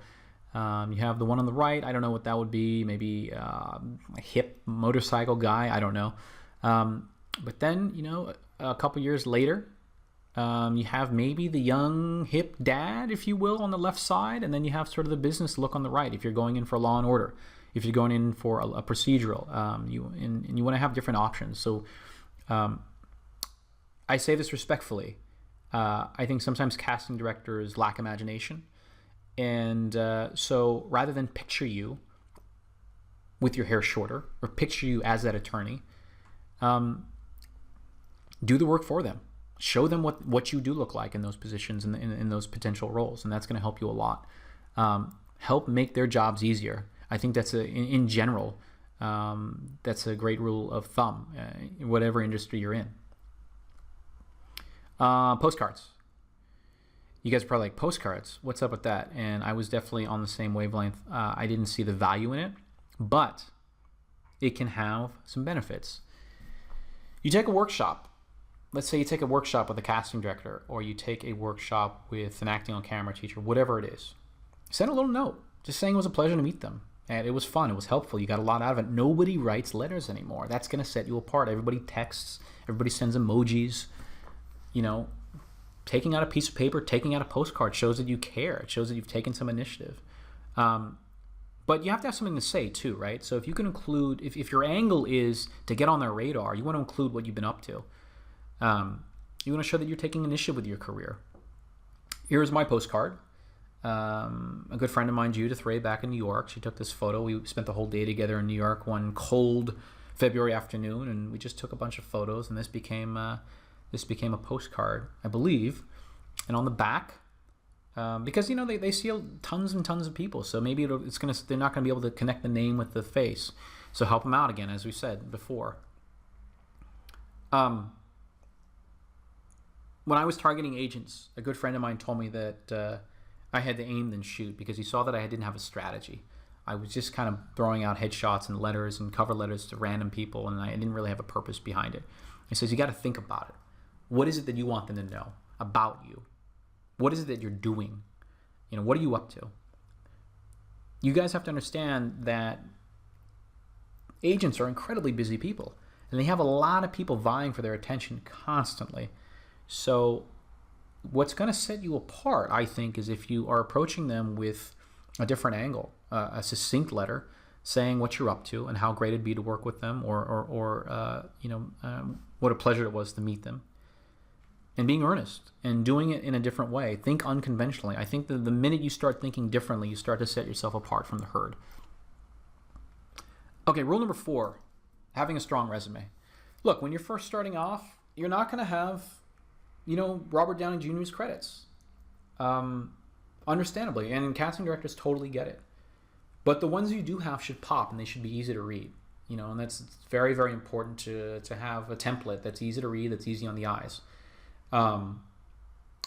you have the one on the right. I don't know what that would be. Maybe a hip motorcycle guy. I don't know. But then, a couple years later, you have maybe the young hip dad, if you will, on the left side, and then you have sort of the business look on the right. If you're going in for Law and Order, if you're going in for a procedural, you want to have different options. So I say this respectfully. I think sometimes casting directors lack imagination, and so rather than picture you with your hair shorter or picture you as that attorney, do the work for them. Show them what you do look like in those positions and in those potential roles, and that's going to help you a lot. Help make their jobs easier. I think that's in general, that's a great rule of thumb in whatever industry you're in. Postcards. You guys are probably like, postcards? What's up with that? And I was definitely on the same wavelength. I didn't see the value in it, but it can have some benefits. You take a workshop. Let's say you take a workshop with a casting director, or you take a workshop with an acting on camera teacher, whatever it is. Send a little note just saying it was a pleasure to meet them, and it was fun, it was helpful, you got a lot out of it. Nobody writes letters anymore. That's going to set you apart. Everybody texts, everybody sends emojis. Taking out a piece of paper, taking out a postcard shows that you care. It shows that you've taken some initiative. But you have to have something to say too, right? So if you can include, if your angle is to get on their radar, you want to include what you've been up to. You want to show that you're taking initiative with your career. Here's my postcard. A good friend of mine, Judith Ray, back in New York, she took this photo. We spent the whole day together in New York one cold February afternoon, and we just took a bunch of photos, and this became a postcard, I believe. And on the back, because they see tons and tons of people, so maybe they're not going to be able to connect the name with the face. So help them out again, as we said before. When I was targeting agents, a good friend of mine told me that I had to aim then shoot, because he saw that I didn't have a strategy. I was just kind of throwing out headshots and letters and cover letters to random people, and I didn't really have a purpose behind it. He says, you got to think about it. What is it that you want them to know about you? What is it that you're doing? What are you up to? You guys have to understand that agents are incredibly busy people, and they have a lot of people vying for their attention constantly. So what's going to set you apart, I think, is if you are approaching them with a different angle, a succinct letter saying what you're up to and how great it'd be to work with them, or what a pleasure it was to meet them, and being earnest and doing it in a different way. Think unconventionally. I think that the minute you start thinking differently, you start to set yourself apart from the herd. Okay, rule number 4, having a strong resume. Look, when you're first starting off, you're not going to have, Robert Downey Jr.'s credits. Understandably, and casting directors totally get it. But the ones you do have should pop, and they should be easy to read. And that's very, very important to have a template that's easy to read, that's easy on the eyes. And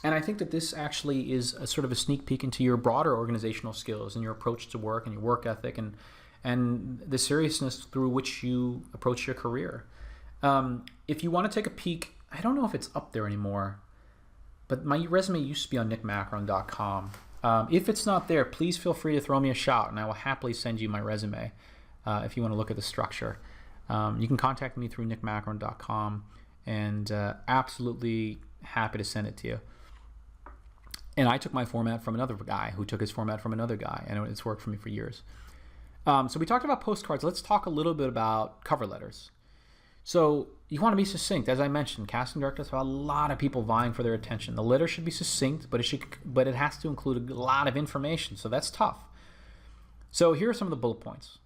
I think that this actually is a sort of a sneak peek into your broader organizational skills and your approach to work and your work ethic and the seriousness through which you approach your career. If you want to take a peek, I don't know if it's up there anymore, but my resume used to be on nickmacron.com. If it's not there, please feel free to throw me a shout, and I will happily send you my resume if you want to look at the structure. You can contact me through nickmacron.com, and absolutely happy to send it to you. And I took my format from another guy who took his format from another guy, and it's worked for me for years. So we talked about postcards. Let's talk a little bit about cover letters. So you want to be succinct. As I mentioned, casting directors have a lot of people vying for their attention. The letter should be succinct, but it has to include a lot of information. So that's tough. So here are some of the bullet points.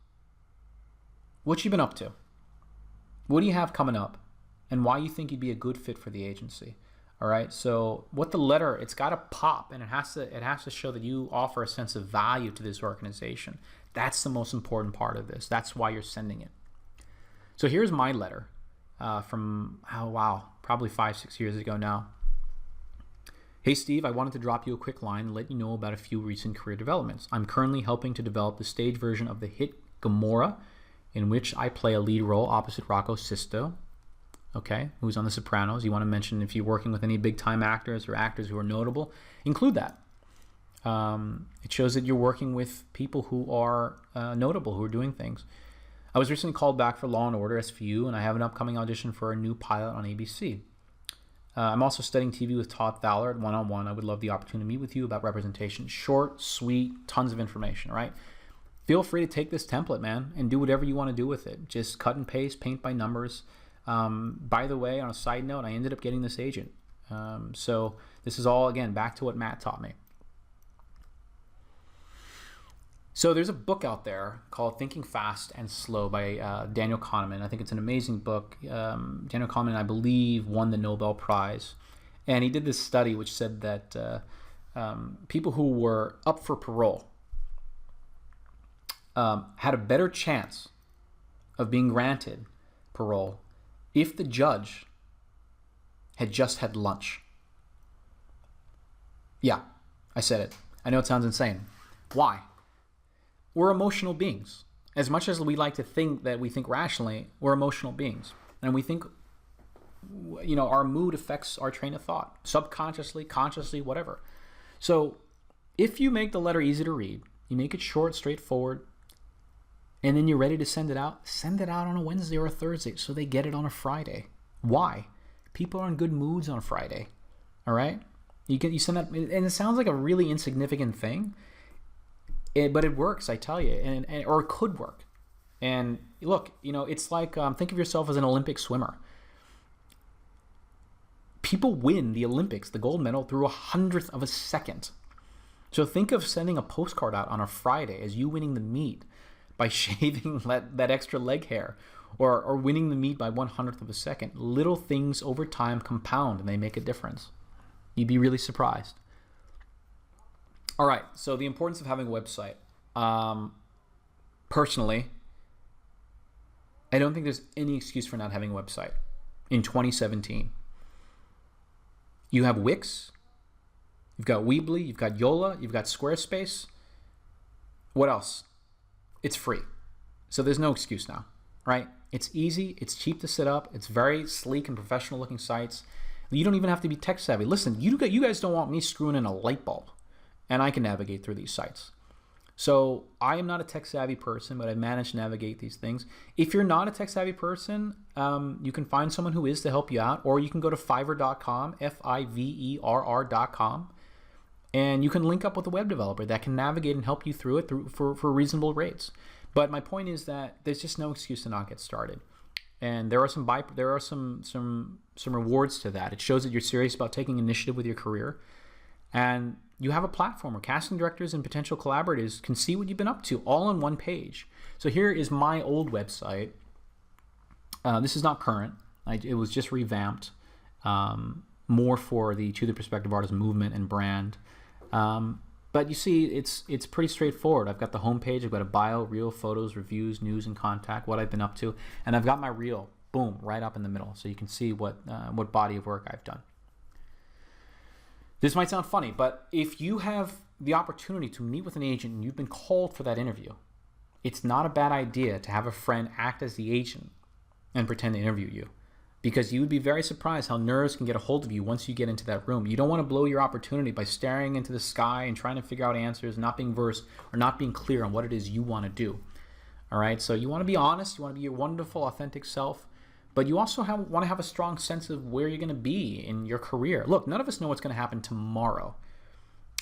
What you been up to? What do you have coming up? And why you think you'd be a good fit for the agency? All right. So what the letter, it's got to pop, and it has to show that you offer a sense of value to this organization. That's the most important part of this. That's why you're sending it. So here's my letter from, probably 5-6 years ago now. Hey, Steve, I wanted to drop you a quick line and let you know about a few recent career developments. I'm currently helping to develop the stage version of the hit Gomorrah, in which I play a lead role opposite Rocco Sisto, okay, who's on The Sopranos. You want to mention, if you're working with any big-time actors or actors who are notable, include that. It shows that you're working with people who are notable, who are doing things. I was recently called back for Law & Order SVU, and I have an upcoming audition for a new pilot on ABC. I'm also studying TV with Todd Thaler at One-on-One. I would love the opportunity to meet with you about representation. Short, sweet, tons of information, right? Feel free to take this template, man, and do whatever you want to do with it. Just cut and paste, paint by numbers. By the way, on a side note, I ended up getting this agent. So this is all, again, back to what Matt taught me. So there's a book out there called Thinking Fast and Slow by Daniel Kahneman. I think it's an amazing book. Daniel Kahneman, I believe, won the Nobel Prize. And he did this study which said that people who were up for parole had a better chance of being granted parole if the judge had just had lunch. Yeah, I said it. I know it sounds insane. Why? We're emotional beings. As much as we like to think that we think rationally, we're emotional beings. And we think, our mood affects our train of thought, subconsciously, consciously, whatever. So if you make the letter easy to read, you make it short, straightforward, and then you're ready to send it out on a Wednesday or a Thursday so they get it on a Friday. Why? People are in good moods on Friday. All right? You send that, and it sounds like a really insignificant thing, but it works, I tell you, or it could work. And look, it's like, think of yourself as an Olympic swimmer. People win the Olympics, the gold medal, through 100th of a second. So think of sending a postcard out on a Friday as you winning the meet by shaving that extra leg hair, or winning the meet by 100th of a second. Little things over time compound, and they make a difference. You'd be really surprised. All right, so the importance of having a website. Personally, I don't think there's any excuse for not having a website in 2017. You have Wix, you've got Weebly, you've got Yola, you've got Squarespace. What else? It's free. So there's no excuse now, right? It's easy, it's cheap to set up, it's very sleek and professional looking sites. You don't even have to be tech savvy. Listen, you guys don't want me screwing in a light bulb, and I can navigate through these sites. So I am not a tech savvy person, but I managed to navigate these things. If you're not a tech savvy person, you can find someone who is to help you out, or you can go to Fiverr.com, Fiverr.com, and you can link up with a web developer that can navigate and help you through it for reasonable rates. But my point is that there's just no excuse to not get started. And there are some rewards to that. It shows that you're serious about taking initiative with your career, and you have a platform where casting directors and potential collaborators can see what you've been up to all on one page. So here is my old website. This is not current. It was just revamped, more for the To the Prospective Artist movement and brand. But you see, it's pretty straightforward. I've got the homepage. I've got a bio, reel, photos, reviews, news, and contact, what I've been up to, and I've got my reel, boom, right up in the middle, so you can see what body of work I've done. This might sound funny, but if you have the opportunity to meet with an agent and you've been called for that interview, it's not a bad idea to have a friend act as the agent and pretend to interview you, because you would be very surprised how nerves can get a hold of you once you get into that room. You don't want to blow your opportunity by staring into the sky and trying to figure out answers, not being versed or not being clear on what it is you want to do. All right, so you want to be honest, you want to be your wonderful, authentic self, but you also want to have a strong sense of where you're going to be in your career. Look, none of us know what's going to happen tomorrow.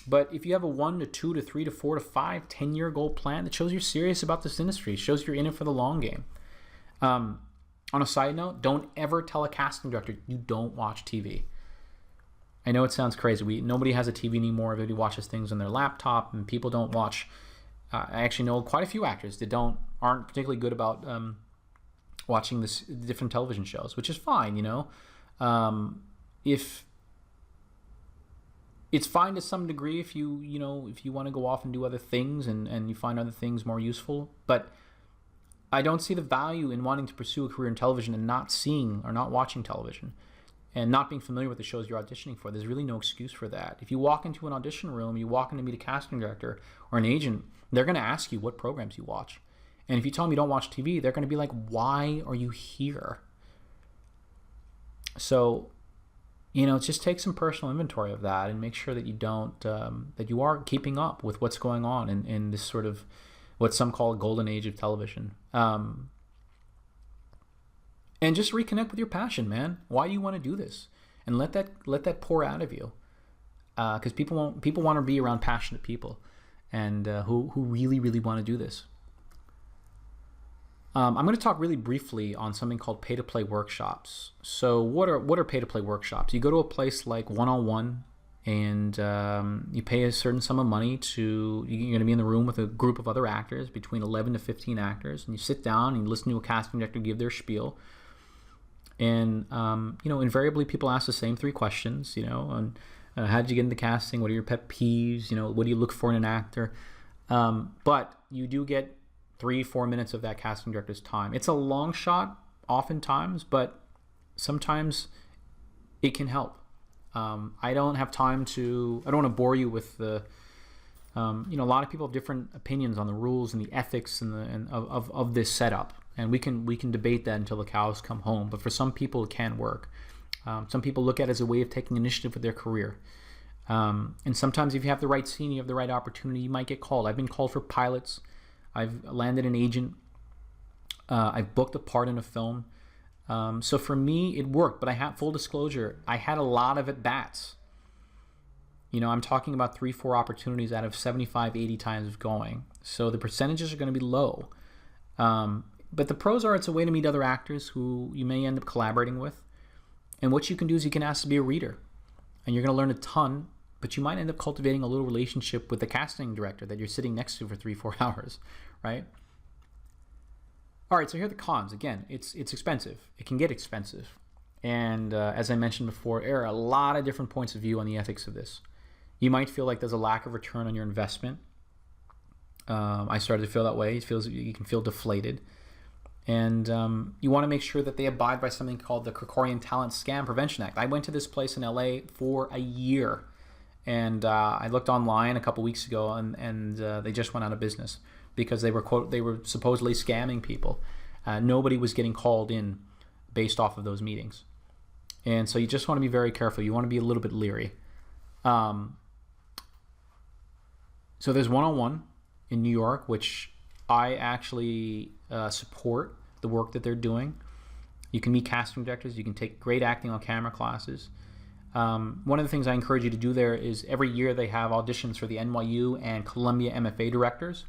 But if you have a 1 to 2 to 3 to 4 to 5, 10-year goal plan, that shows you're serious about this industry. It shows you're in it for the long game. On a side note, don't ever tell a casting director you don't watch TV. I know it sounds crazy. Nobody has a TV anymore. Everybody watches things on their laptop, and people don't watch. I actually know quite a few actors that aren't particularly good about watching different television shows, which is fine. If it's fine to some degree if you want to go off and do other things and you find other things more useful, but I don't see the value in wanting to pursue a career in television and not seeing or not watching television and not being familiar with the shows you're auditioning for. There's really no excuse for that. If you walk into an audition room, you walk in to meet a casting director or an agent, they're going to ask you what programs you watch. And if you tell them you don't watch TV, they're going to be like, why are you here? So, just take some personal inventory of that and make sure that that you are keeping up with what's going on in this sort of what some call a golden age of television. And just reconnect with your passion, man. Why do you want to do this? And let that pour out of you. Because people want to be around passionate people and who really, really want to do this. I'm going to talk really briefly on something called pay-to-play workshops. So what are pay-to-play workshops? You go to a place like 101 and you pay a certain sum of money you're going to be in the room with a group of other actors, between 11 to 15 actors, and you sit down and you listen to a casting director give their spiel. And, invariably people ask the same 3 questions, on how did you get into casting? What are your pet peeves? What do you look for in an actor? But you do get 3-4 minutes of that casting director's time. It's a long shot oftentimes, but sometimes it can help. I don't have time I don't want to bore you with a lot of people have different opinions on the rules and the ethics of this setup. And we can debate that until the cows come home. But for some people, it can work. Some people look at it as a way of taking initiative with their career. And sometimes if you have the right scene, you have the right opportunity, you might get called. I've been called for pilots. I've landed an agent. I've booked a part in a film. So for me, it worked. But full disclosure, I had a lot of at-bats. I'm talking about 3-4 opportunities out of 75, 80 times of going. So the percentages are going to be low. But the pros are it's a way to meet other actors who you may end up collaborating with. And what you can do is you can ask to be a reader. And you're going to learn a ton, but you might end up cultivating a little relationship with the casting director that you're sitting next to for 3-4 hours, right? All right, so here are the cons. Again, it's expensive. It can get expensive. And as I mentioned before, there are a lot of different points of view on the ethics of this. You might feel like there's a lack of return on your investment. I started to feel that way. You can feel deflated. And you want to make sure that they abide by something called the Krikorian Talent Scam Prevention Act. I went to this place in LA for a year. And I looked online a couple weeks ago, and they just went out of business because they were supposedly scamming people. Nobody was getting called in based off of those meetings. And so you just want to be very careful. You want to be a little bit leery. So there's 101. in New York, which I actually support the work that they're doing. You can meet casting directors. You can take great acting on camera classes. One of the things I encourage you to do there is every year they have auditions for the NYU and Columbia MFA directors.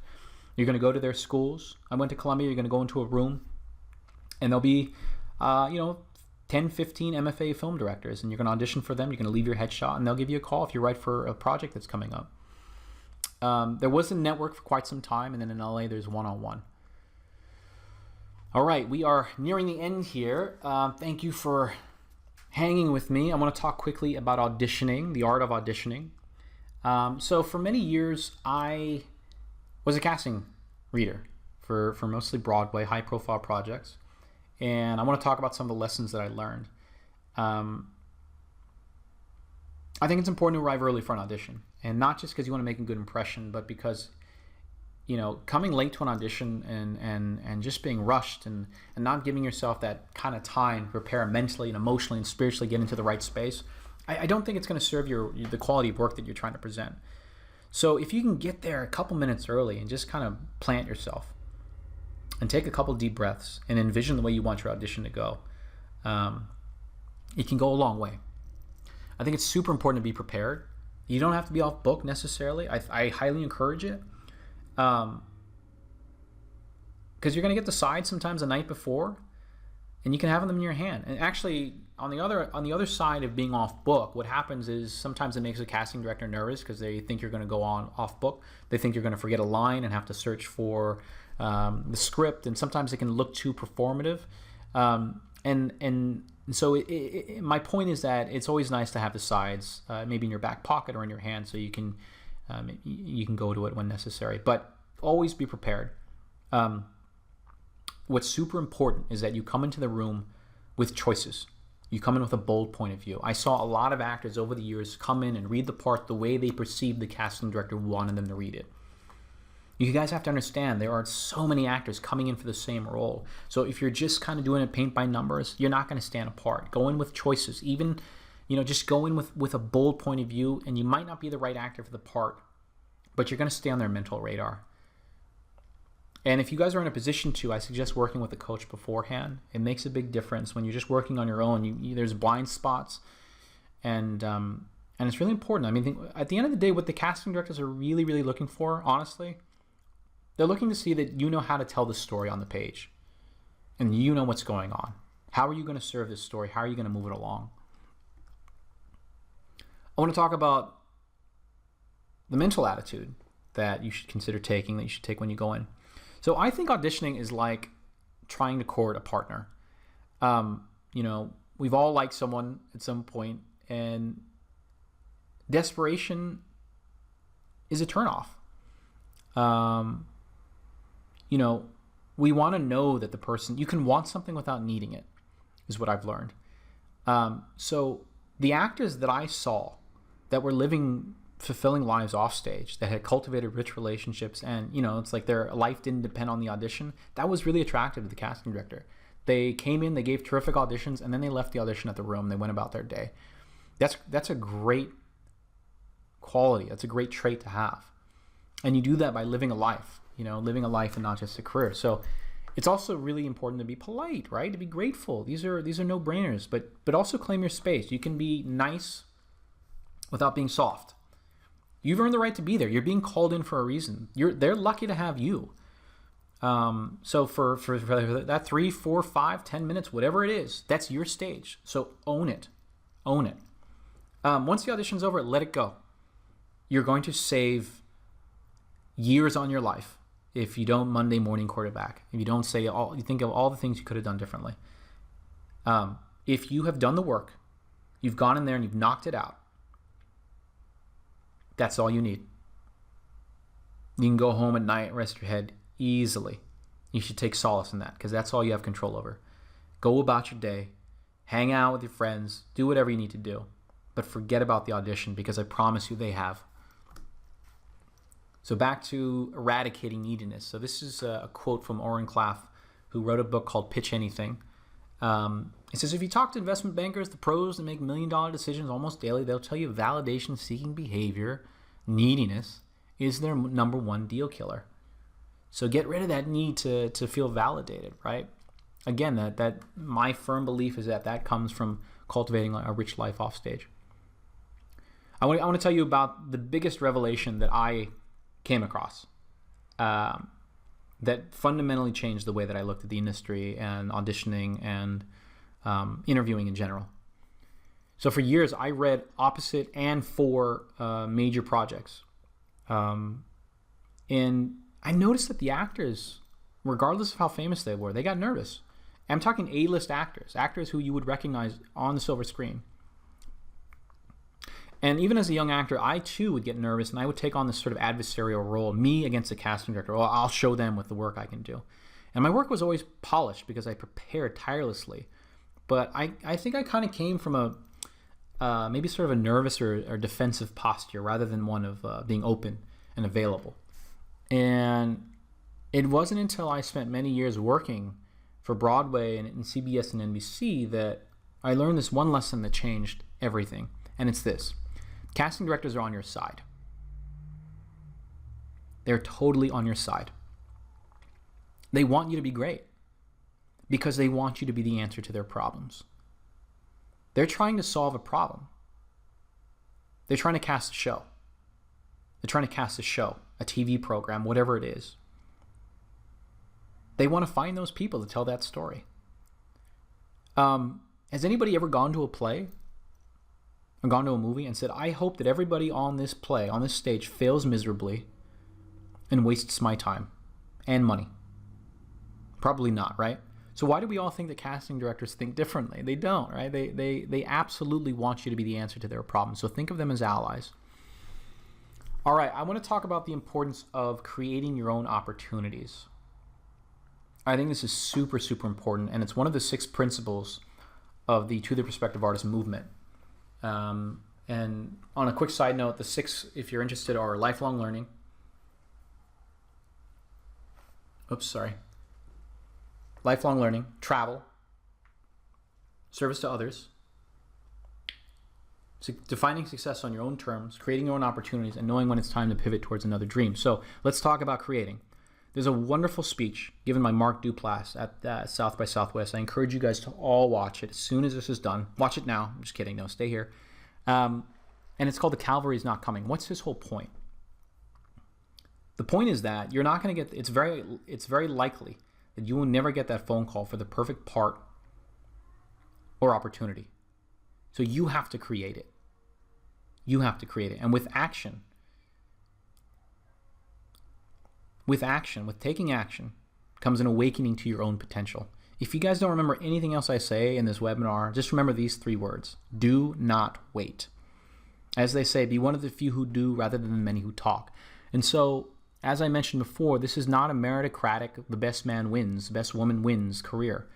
You're going to go to their schools. I went to Columbia. You're going to go into a room, and there'll be, 10, 15 MFA film directors, and you're going to audition for them. You're going to leave your headshot, and they'll give you a call if you're right for a project that's coming up. There was a network for quite some time, and then in LA there's one-on-one. All right, we are nearing the end here. Thank you for hanging with me. I want to talk quickly about auditioning, the art of auditioning. So for many years, I was a casting reader for mostly Broadway, high-profile projects. And I want to talk about some of the lessons that I learned. I think it's important to arrive early for an audition. And not just because you want to make a good impression, but because, coming late to an audition and just being rushed and not giving yourself that kind of time to prepare mentally and emotionally and spiritually get into the right space, I don't think it's going to serve the quality of work that you're trying to present. So if you can get there a couple minutes early and just kind of plant yourself and take a couple deep breaths and envision the way you want your audition to go, it can go a long way. I think it's super important to be prepared. You don't have to be off book necessarily. I highly encourage it. Because you're going to get the sides sometimes the night before, and you can have them in your hand. And actually, on the other side of being off book, what happens is sometimes it makes a casting director nervous because they think you're going to go on off book. They think you're going to forget a line and have to search for the script, and sometimes it can look too performative. And so my point is that it's always nice to have the sides, maybe in your back pocket or in your hand, so you can go to it when necessary. But always be prepared. What's super important is that you come into the room with choices. You come in with a bold point of view. I saw a lot of actors over the years come in and read the part the way they perceived the casting director wanted them to read it. You guys have to understand there are so many actors coming in for the same role. So if you're just kind of doing it paint by numbers, you're not going to stand apart. Go in with choices. Even, just go in with a bold point of view, and you might not be the right actor for the part, but you're going to stay on their mental radar. And if you guys are in a position to, I suggest working with a coach beforehand. It makes a big difference. When you're just working on your own, there's blind spots, and it's really important. I mean, at the end of the day, what the casting directors are really, really looking for, honestly, they're looking to see that you know how to tell the story on the page, and you know what's going on. How are you going to serve this story? How are you going to move it along? I want to talk about the mental attitude that you should consider taking, that you should take when you go in. So I think auditioning is like trying to court a partner. We've all liked someone at some point, and desperation is a turnoff. We want to know that the person, you can want something without needing it, is what I've learned. So the actors that I saw that were living fulfilling lives off stage, that had cultivated rich relationships, and it's like their life didn't depend on the audition, that was really attractive to the casting director. They came in, they gave terrific auditions, and then they left the audition at the room. They went about their day. That's a great quality. That's a great trait to have. And you do that by living a life, living a life and not just a career. So it's also really important to be polite, right? To be grateful. These are no-brainers, but also claim your space. You can be nice without being soft. You've earned the right to be there. You're being called in for a reason. They're lucky to have you. So for that 3, 4, 5, 10 minutes, whatever it is, that's your stage. So own it. Own it. Once the audition's over, let it go. You're going to save years on your life if you don't Monday morning quarterback. If you don't you think of all the things you could have done differently. If you have done the work, you've gone in there and you've knocked it out, that's all you need. You can go home at night, rest your head easily. You should take solace in that, because that's all you have control over. Go about your day, hang out with your friends, do whatever you need to do, but forget about the audition, because I promise you they have. So back to eradicating neediness. So this is a quote from Oren Klaff, who wrote a book called Pitch Anything. It says, if you talk to investment bankers, the pros that make $1 million decisions almost daily, they'll tell you validation-seeking behavior, neediness, is their number one deal killer. So get rid of that need to feel validated, right? Again, that my firm belief is that comes from cultivating a rich life off stage. I want to tell you about the biggest revelation that I came across that fundamentally changed the way that I looked at the industry and auditioning and interviewing in general. So for years, I read opposite and for major projects. And I noticed that the actors, regardless of how famous they were, they got nervous. I'm talking A-list actors who you would recognize on the silver screen. And even as a young actor, I too would get nervous, and I would take on this sort of adversarial role, me against the casting director. Well, I'll show them with the work I can do. And my work was always polished because I prepared tirelessly. But I think I kind of came from a maybe sort of a nervous or defensive posture rather than one of being open and available. And it wasn't until I spent many years working for Broadway and CBS and NBC that I learned this one lesson that changed everything. And it's this. Casting directors are on your side. They're totally on your side. They want you to be great because they want you to be the answer to their problems. They're trying to solve a problem. They're trying to cast a show. They're trying to cast a show, a TV program, whatever it is. They want to find those people to tell that story. Has anybody ever gone to a play or gone to a movie and said, I hope that everybody on this play, on this stage, fails miserably and wastes my time and money? Probably not, right? So why do we all think that casting directors think differently? They don't, right? They absolutely want you to be the answer to their problem. So think of them as allies. All right, I want to talk about the importance of creating your own opportunities. I think this is super, super important, and it's one of the 6 principles of the To the Prospective Artist movement. And on a quick side note, the 6, if you're interested, are lifelong learning. Lifelong learning, travel, service to others, defining success on your own terms, creating your own opportunities, and knowing when it's time to pivot towards another dream. So let's talk about creating. There's a wonderful speech given by Mark Duplass at South by Southwest. I encourage you guys to all watch it as soon as this is done. Watch it now. I'm just kidding. No, stay here. And it's called The Cavalry is Not Coming. What's his whole point? The point is that you're not going to get, it's very likely that you will never get that phone call for the perfect part or opportunity. So you have to create it. You have to create it. And with taking action, comes an awakening to your own potential. If you guys don't remember anything else I say in this webinar, just remember these 3 words. Do not wait. As they say, be one of the few who do rather than the many who talk. And so, as I mentioned before, this is not a meritocratic, the best man wins, the best woman wins career.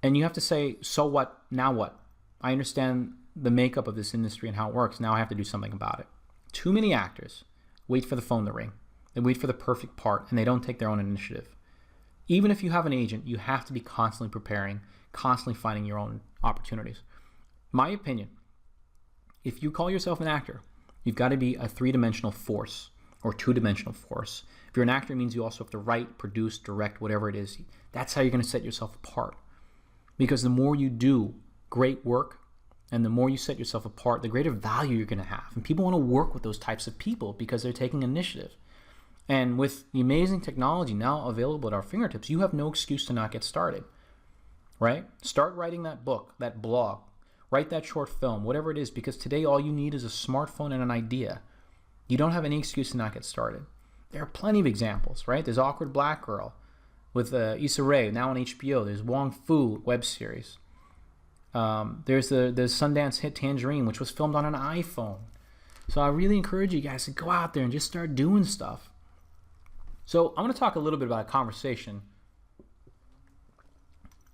And you have to say, so what? Now what? I understand the makeup of this industry and how it works. Now I have to do something about it. Too many actors wait for the phone to ring. They wait for the perfect part, and they don't take their own initiative. Even if you have an agent, you have to be constantly preparing, constantly finding your own opportunities. My opinion, if you call yourself an actor, you've got to be a 3-dimensional force or 2-dimensional force. If you're an actor, it means you also have to write, produce, direct, whatever it is. That's how you're going to set yourself apart. Because the more you do great work and the more you set yourself apart, the greater value you're going to have. And people want to work with those types of people because they're taking initiative. And with the amazing technology now available at our fingertips, you have no excuse to not get started, right? Start writing that book, that blog, write that short film, whatever it is, because today all you need is a smartphone and an idea. You don't have any excuse to not get started. There are plenty of examples, right? There's Awkward Black Girl with Issa Rae, now on HBO. There's Wong Fu web series. There's the Sundance hit Tangerine, which was filmed on an iPhone. So I really encourage you guys to go out there and just start doing stuff. So I'm going to talk a little bit about a conversation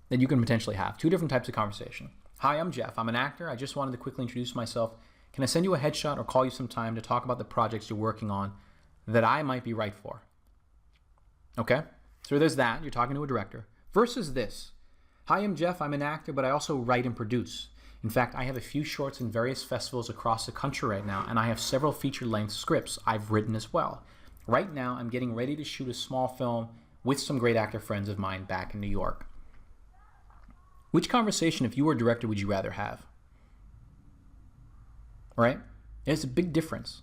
that you can potentially have. 2 different types of conversation. Hi, I'm Jeff. I'm an actor. I just wanted to quickly introduce myself. Can I send you a headshot or call you sometime to talk about the projects you're working on that I might be right for? Okay? So there's that. You're talking to a director. Versus this. Hi, I'm Jeff. I'm an actor, but I also write and produce. In fact, I have a few shorts in various festivals across the country right now, and I have several feature-length scripts I've written as well. Right now, I'm getting ready to shoot a small film with some great actor friends of mine back in New York. Which conversation, if you were a director, would you rather have? Right? There's a big difference.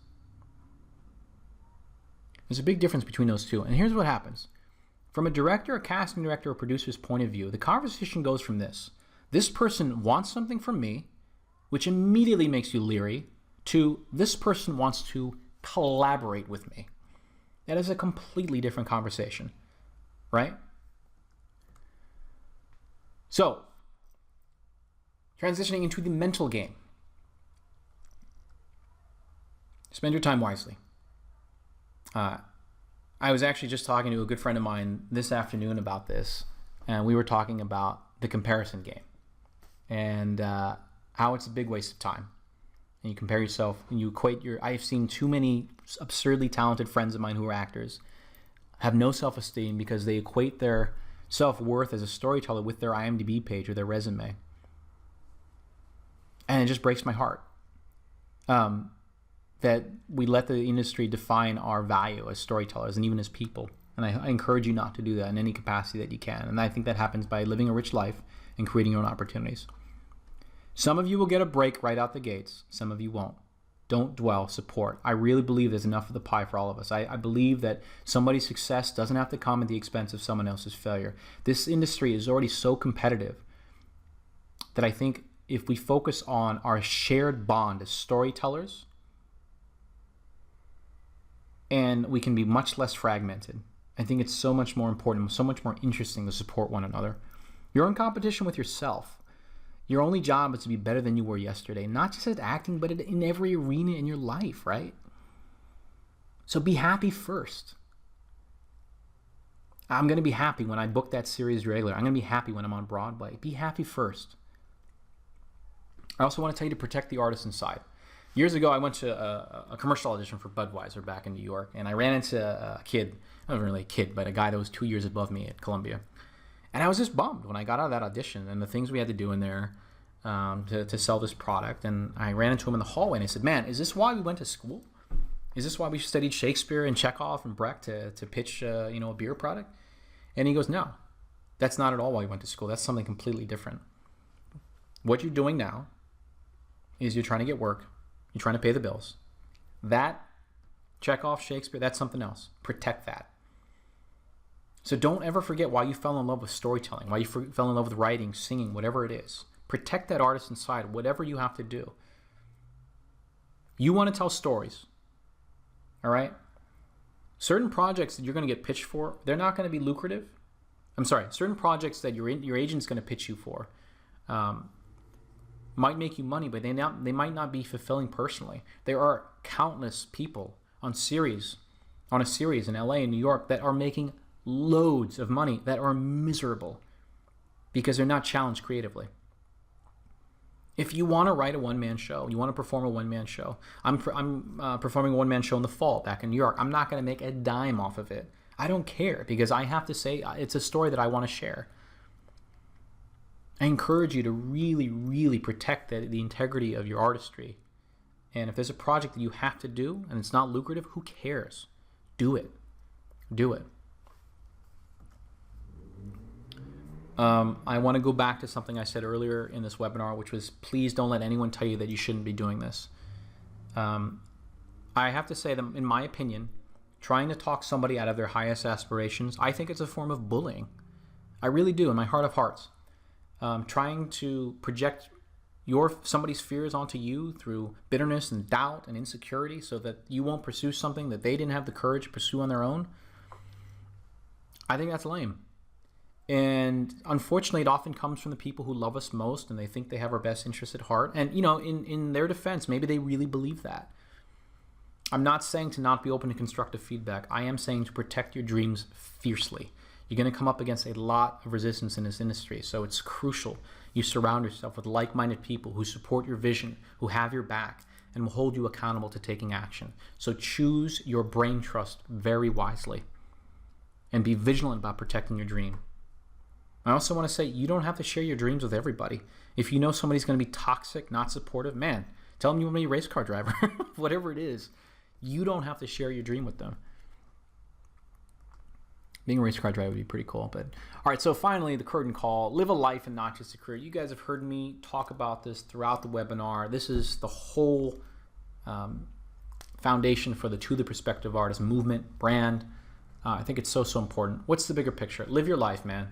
There's a big difference between those two. And here's what happens. From a director, a casting director, or producer's point of view, the conversation goes from this. This person wants something from me, which immediately makes you leery, to this person wants to collaborate with me. That is a completely different conversation, right? So, transitioning into the mental game. Spend your time wisely. I was actually just talking to a good friend of mine this afternoon about this, and we were talking about the comparison game and how it's a big waste of time. And you compare yourself and you equate I've seen too many absurdly talented friends of mine who are actors have no self-esteem because they equate their self-worth as a storyteller with their IMDb page or their resume. And it just breaks my heart that we let the industry define our value as storytellers and even as people. And I encourage you not to do that in any capacity that you can. And I think that happens by living a rich life and creating your own opportunities. Some of you will get a break right out the gates. Some of you won't. Don't dwell, support. I really believe there's enough of the pie for all of us. I believe that somebody's success doesn't have to come at the expense of someone else's failure. This industry is already so competitive that I think if we focus on our shared bond as storytellers, and we can be much less fragmented. I think it's so much more important, so much more interesting to support one another. You're in competition with yourself. Your only job is to be better than you were yesterday, not just at acting, but in every arena in your life, right? So be happy first. I'm going to be happy when I book that series regular. I'm going to be happy when I'm on Broadway. Be happy first. I also want to tell you to protect the artist inside. Years ago, I went to a commercial audition for Budweiser back in New York, and I ran into a kid, not really a kid, but a guy that was 2 years above me at Columbia. And I was just bummed when I got out of that audition and the things we had to do in there to sell this product. And I ran into him in the hallway, and I said, man, is this why we went to school? Is this why we studied Shakespeare and Chekhov and Brecht to pitch a beer product? And he goes, no, that's not at all why we went to school. That's something completely different. What you're doing now is you're trying to get work. You're trying to pay the bills. That, Chekhov, Shakespeare, that's something else. Protect that. So don't ever forget why you fell in love with storytelling, why you fell in love with writing, singing, whatever it is. Protect that artist inside, whatever you have to do. You want to tell stories, all right? Certain projects that you're going to get pitched for, they're not going to be lucrative. I'm sorry, certain projects that your agent's going to pitch you for might make you money, but they might not be fulfilling personally. There are countless people on a series in LA and New York that are making loads of money that are miserable because they're not challenged creatively. If you want to write a one-man show, you want to perform a one-man show, I'm performing a one-man show in the fall back in New York. I'm not going to make a dime off of it. I don't care because I have to say it's a story that I want to share. I encourage you to really, really protect the integrity of your artistry. And if there's a project that you have to do and it's not lucrative, who cares? Do it. Do it. I want to go back to something I said earlier in this webinar, which was please don't let anyone tell you that you shouldn't be doing this. I have to say that, in my opinion, trying to talk somebody out of their highest aspirations, I think it's a form of bullying. I really do, in my heart of hearts. Trying to project somebody's fears onto you through bitterness and doubt and insecurity so that you won't pursue something that they didn't have the courage to pursue on their own, I think that's lame. And unfortunately, it often comes from the people who love us most and they think they have our best interests at heart. And, in their defense, maybe they really believe that. I'm not saying to not be open to constructive feedback. I am saying to protect your dreams fiercely. You're going to come up against a lot of resistance in this industry, so it's crucial you surround yourself with like-minded people who support your vision, who have your back, and will hold you accountable to taking action. So choose your brain trust very wisely and be vigilant about protecting your dream. I also want to say you don't have to share your dreams with everybody. If you know somebody's going to be toxic, not supportive, man, tell them you want to be a race car driver. Whatever it is, you don't have to share your dream with them. Being a race car driver would be pretty cool. But all right, so finally, the curtain call. Live a life and not just a career. You guys have heard me talk about this throughout the webinar. This is the whole foundation for the To The Perspective Artist movement, brand. I think it's so important. What's the bigger picture? Live your life, man.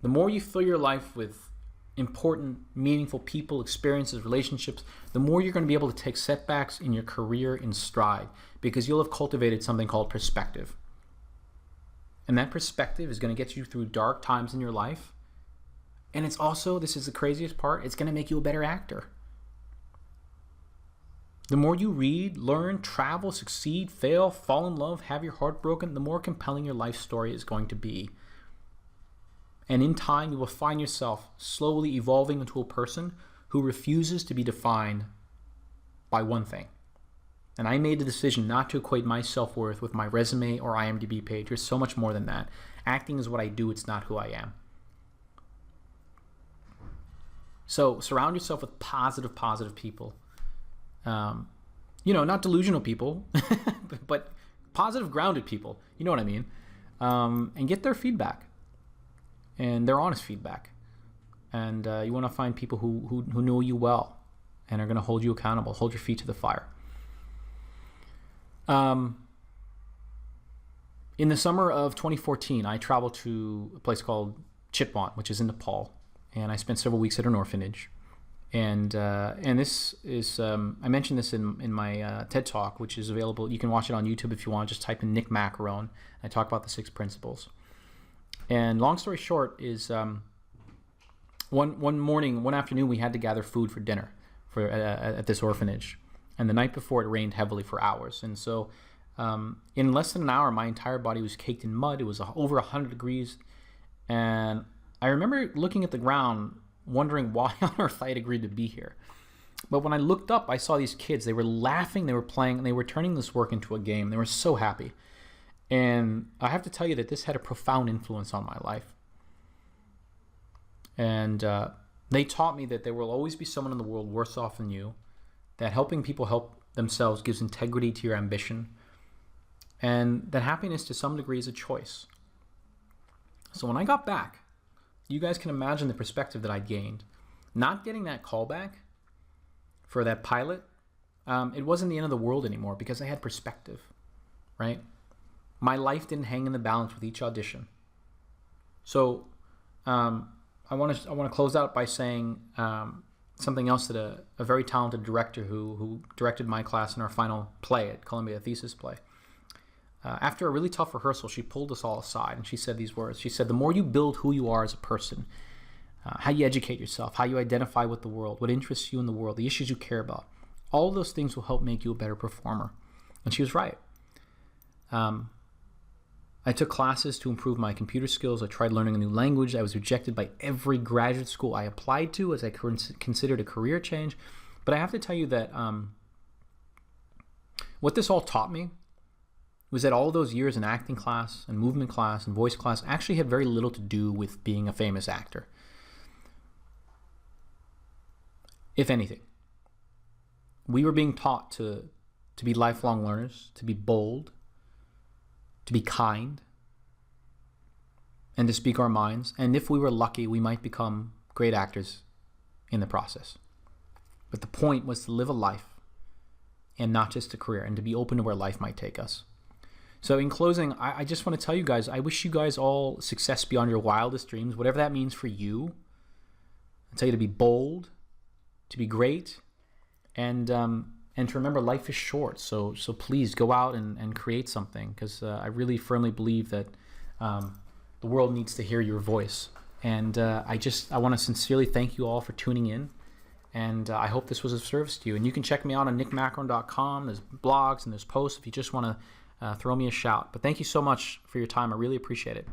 The more you fill your life with important, meaningful people, experiences, relationships, the more you're going to be able to take setbacks in your career in stride, because you'll have cultivated something called perspective. And that perspective is going to get you through dark times in your life. And it's also, this is the craziest part, it's going to make you a better actor. The more you read, learn, travel, succeed, fail, fall in love, have your heart broken, the more compelling your life story is going to be. And in time, you will find yourself slowly evolving into a person who refuses to be defined by one thing. And I made the decision not to equate my self-worth with my resume or IMDb page. There's so much more than that. Acting is what I do. It's not who I am. So surround yourself with positive people. Not delusional people, but positive, grounded people. You know what I mean? And get their feedback. And their honest feedback. And you want to find people who know you well and are going to hold you accountable, hold your feet to the fire. In the summer of 2014, I traveled to a place called Chitwan, which is in Nepal, and I spent several weeks at an orphanage. And this is, I mentioned this in my TED Talk, which is available. You can watch it on YouTube if you want. Just type in Nick Macaron. I talk about the 6 principles. And long story short is one afternoon we had to gather food for dinner at this orphanage. And the night before it rained heavily for hours. And so in less than an hour, my entire body was caked in mud. It was over 100 degrees. And I remember looking at the ground, wondering why on earth I had agreed to be here. But when I looked up, I saw these kids. They were laughing, they were playing, and they were turning this work into a game. They were so happy. And I have to tell you that this had a profound influence on my life. And they taught me that there will always be someone in the world worse off than you, that helping people help themselves gives integrity to your ambition, and that happiness to some degree is a choice. So when I got back, you guys can imagine the perspective that I gained. Not getting that call back for that pilot, it wasn't the end of the world anymore because I had perspective, right? My life didn't hang in the balance with each audition. So I want to close out by saying something else that a very talented director who directed my class in our final play at Columbia, thesis play. After a really tough rehearsal, she pulled us all aside and she said these words. She said, the more you build who you are as a person, how you educate yourself, how you identify with the world, what interests you in the world, the issues you care about, all of those things will help make you a better performer. And she was right. I took classes to improve my computer skills. I tried learning a new language. I was rejected by every graduate school I applied to as I considered a career change. But I have to tell you that what this all taught me was that all those years in acting class and movement class and voice class actually had very little to do with being a famous actor. If anything, we were being taught to be lifelong learners, to be bold, to be kind, and to speak our minds. And if we were lucky, we might become great actors in the process. But the point was to live a life and not just a career, and to be open to where life might take us. So in closing, I just want to tell you guys, I wish you guys all success beyond your wildest dreams, whatever that means for you. I tell you to be bold, to be great, and to remember life is short. So please go out and create something, because I really firmly believe that the world needs to hear your voice. And I want to sincerely thank you all for tuning in. And I hope this was of service to you. And you can check me out on nickmacaron.com. There's blogs and there's posts if you just want to throw me a shout. But thank you so much for your time. I really appreciate it.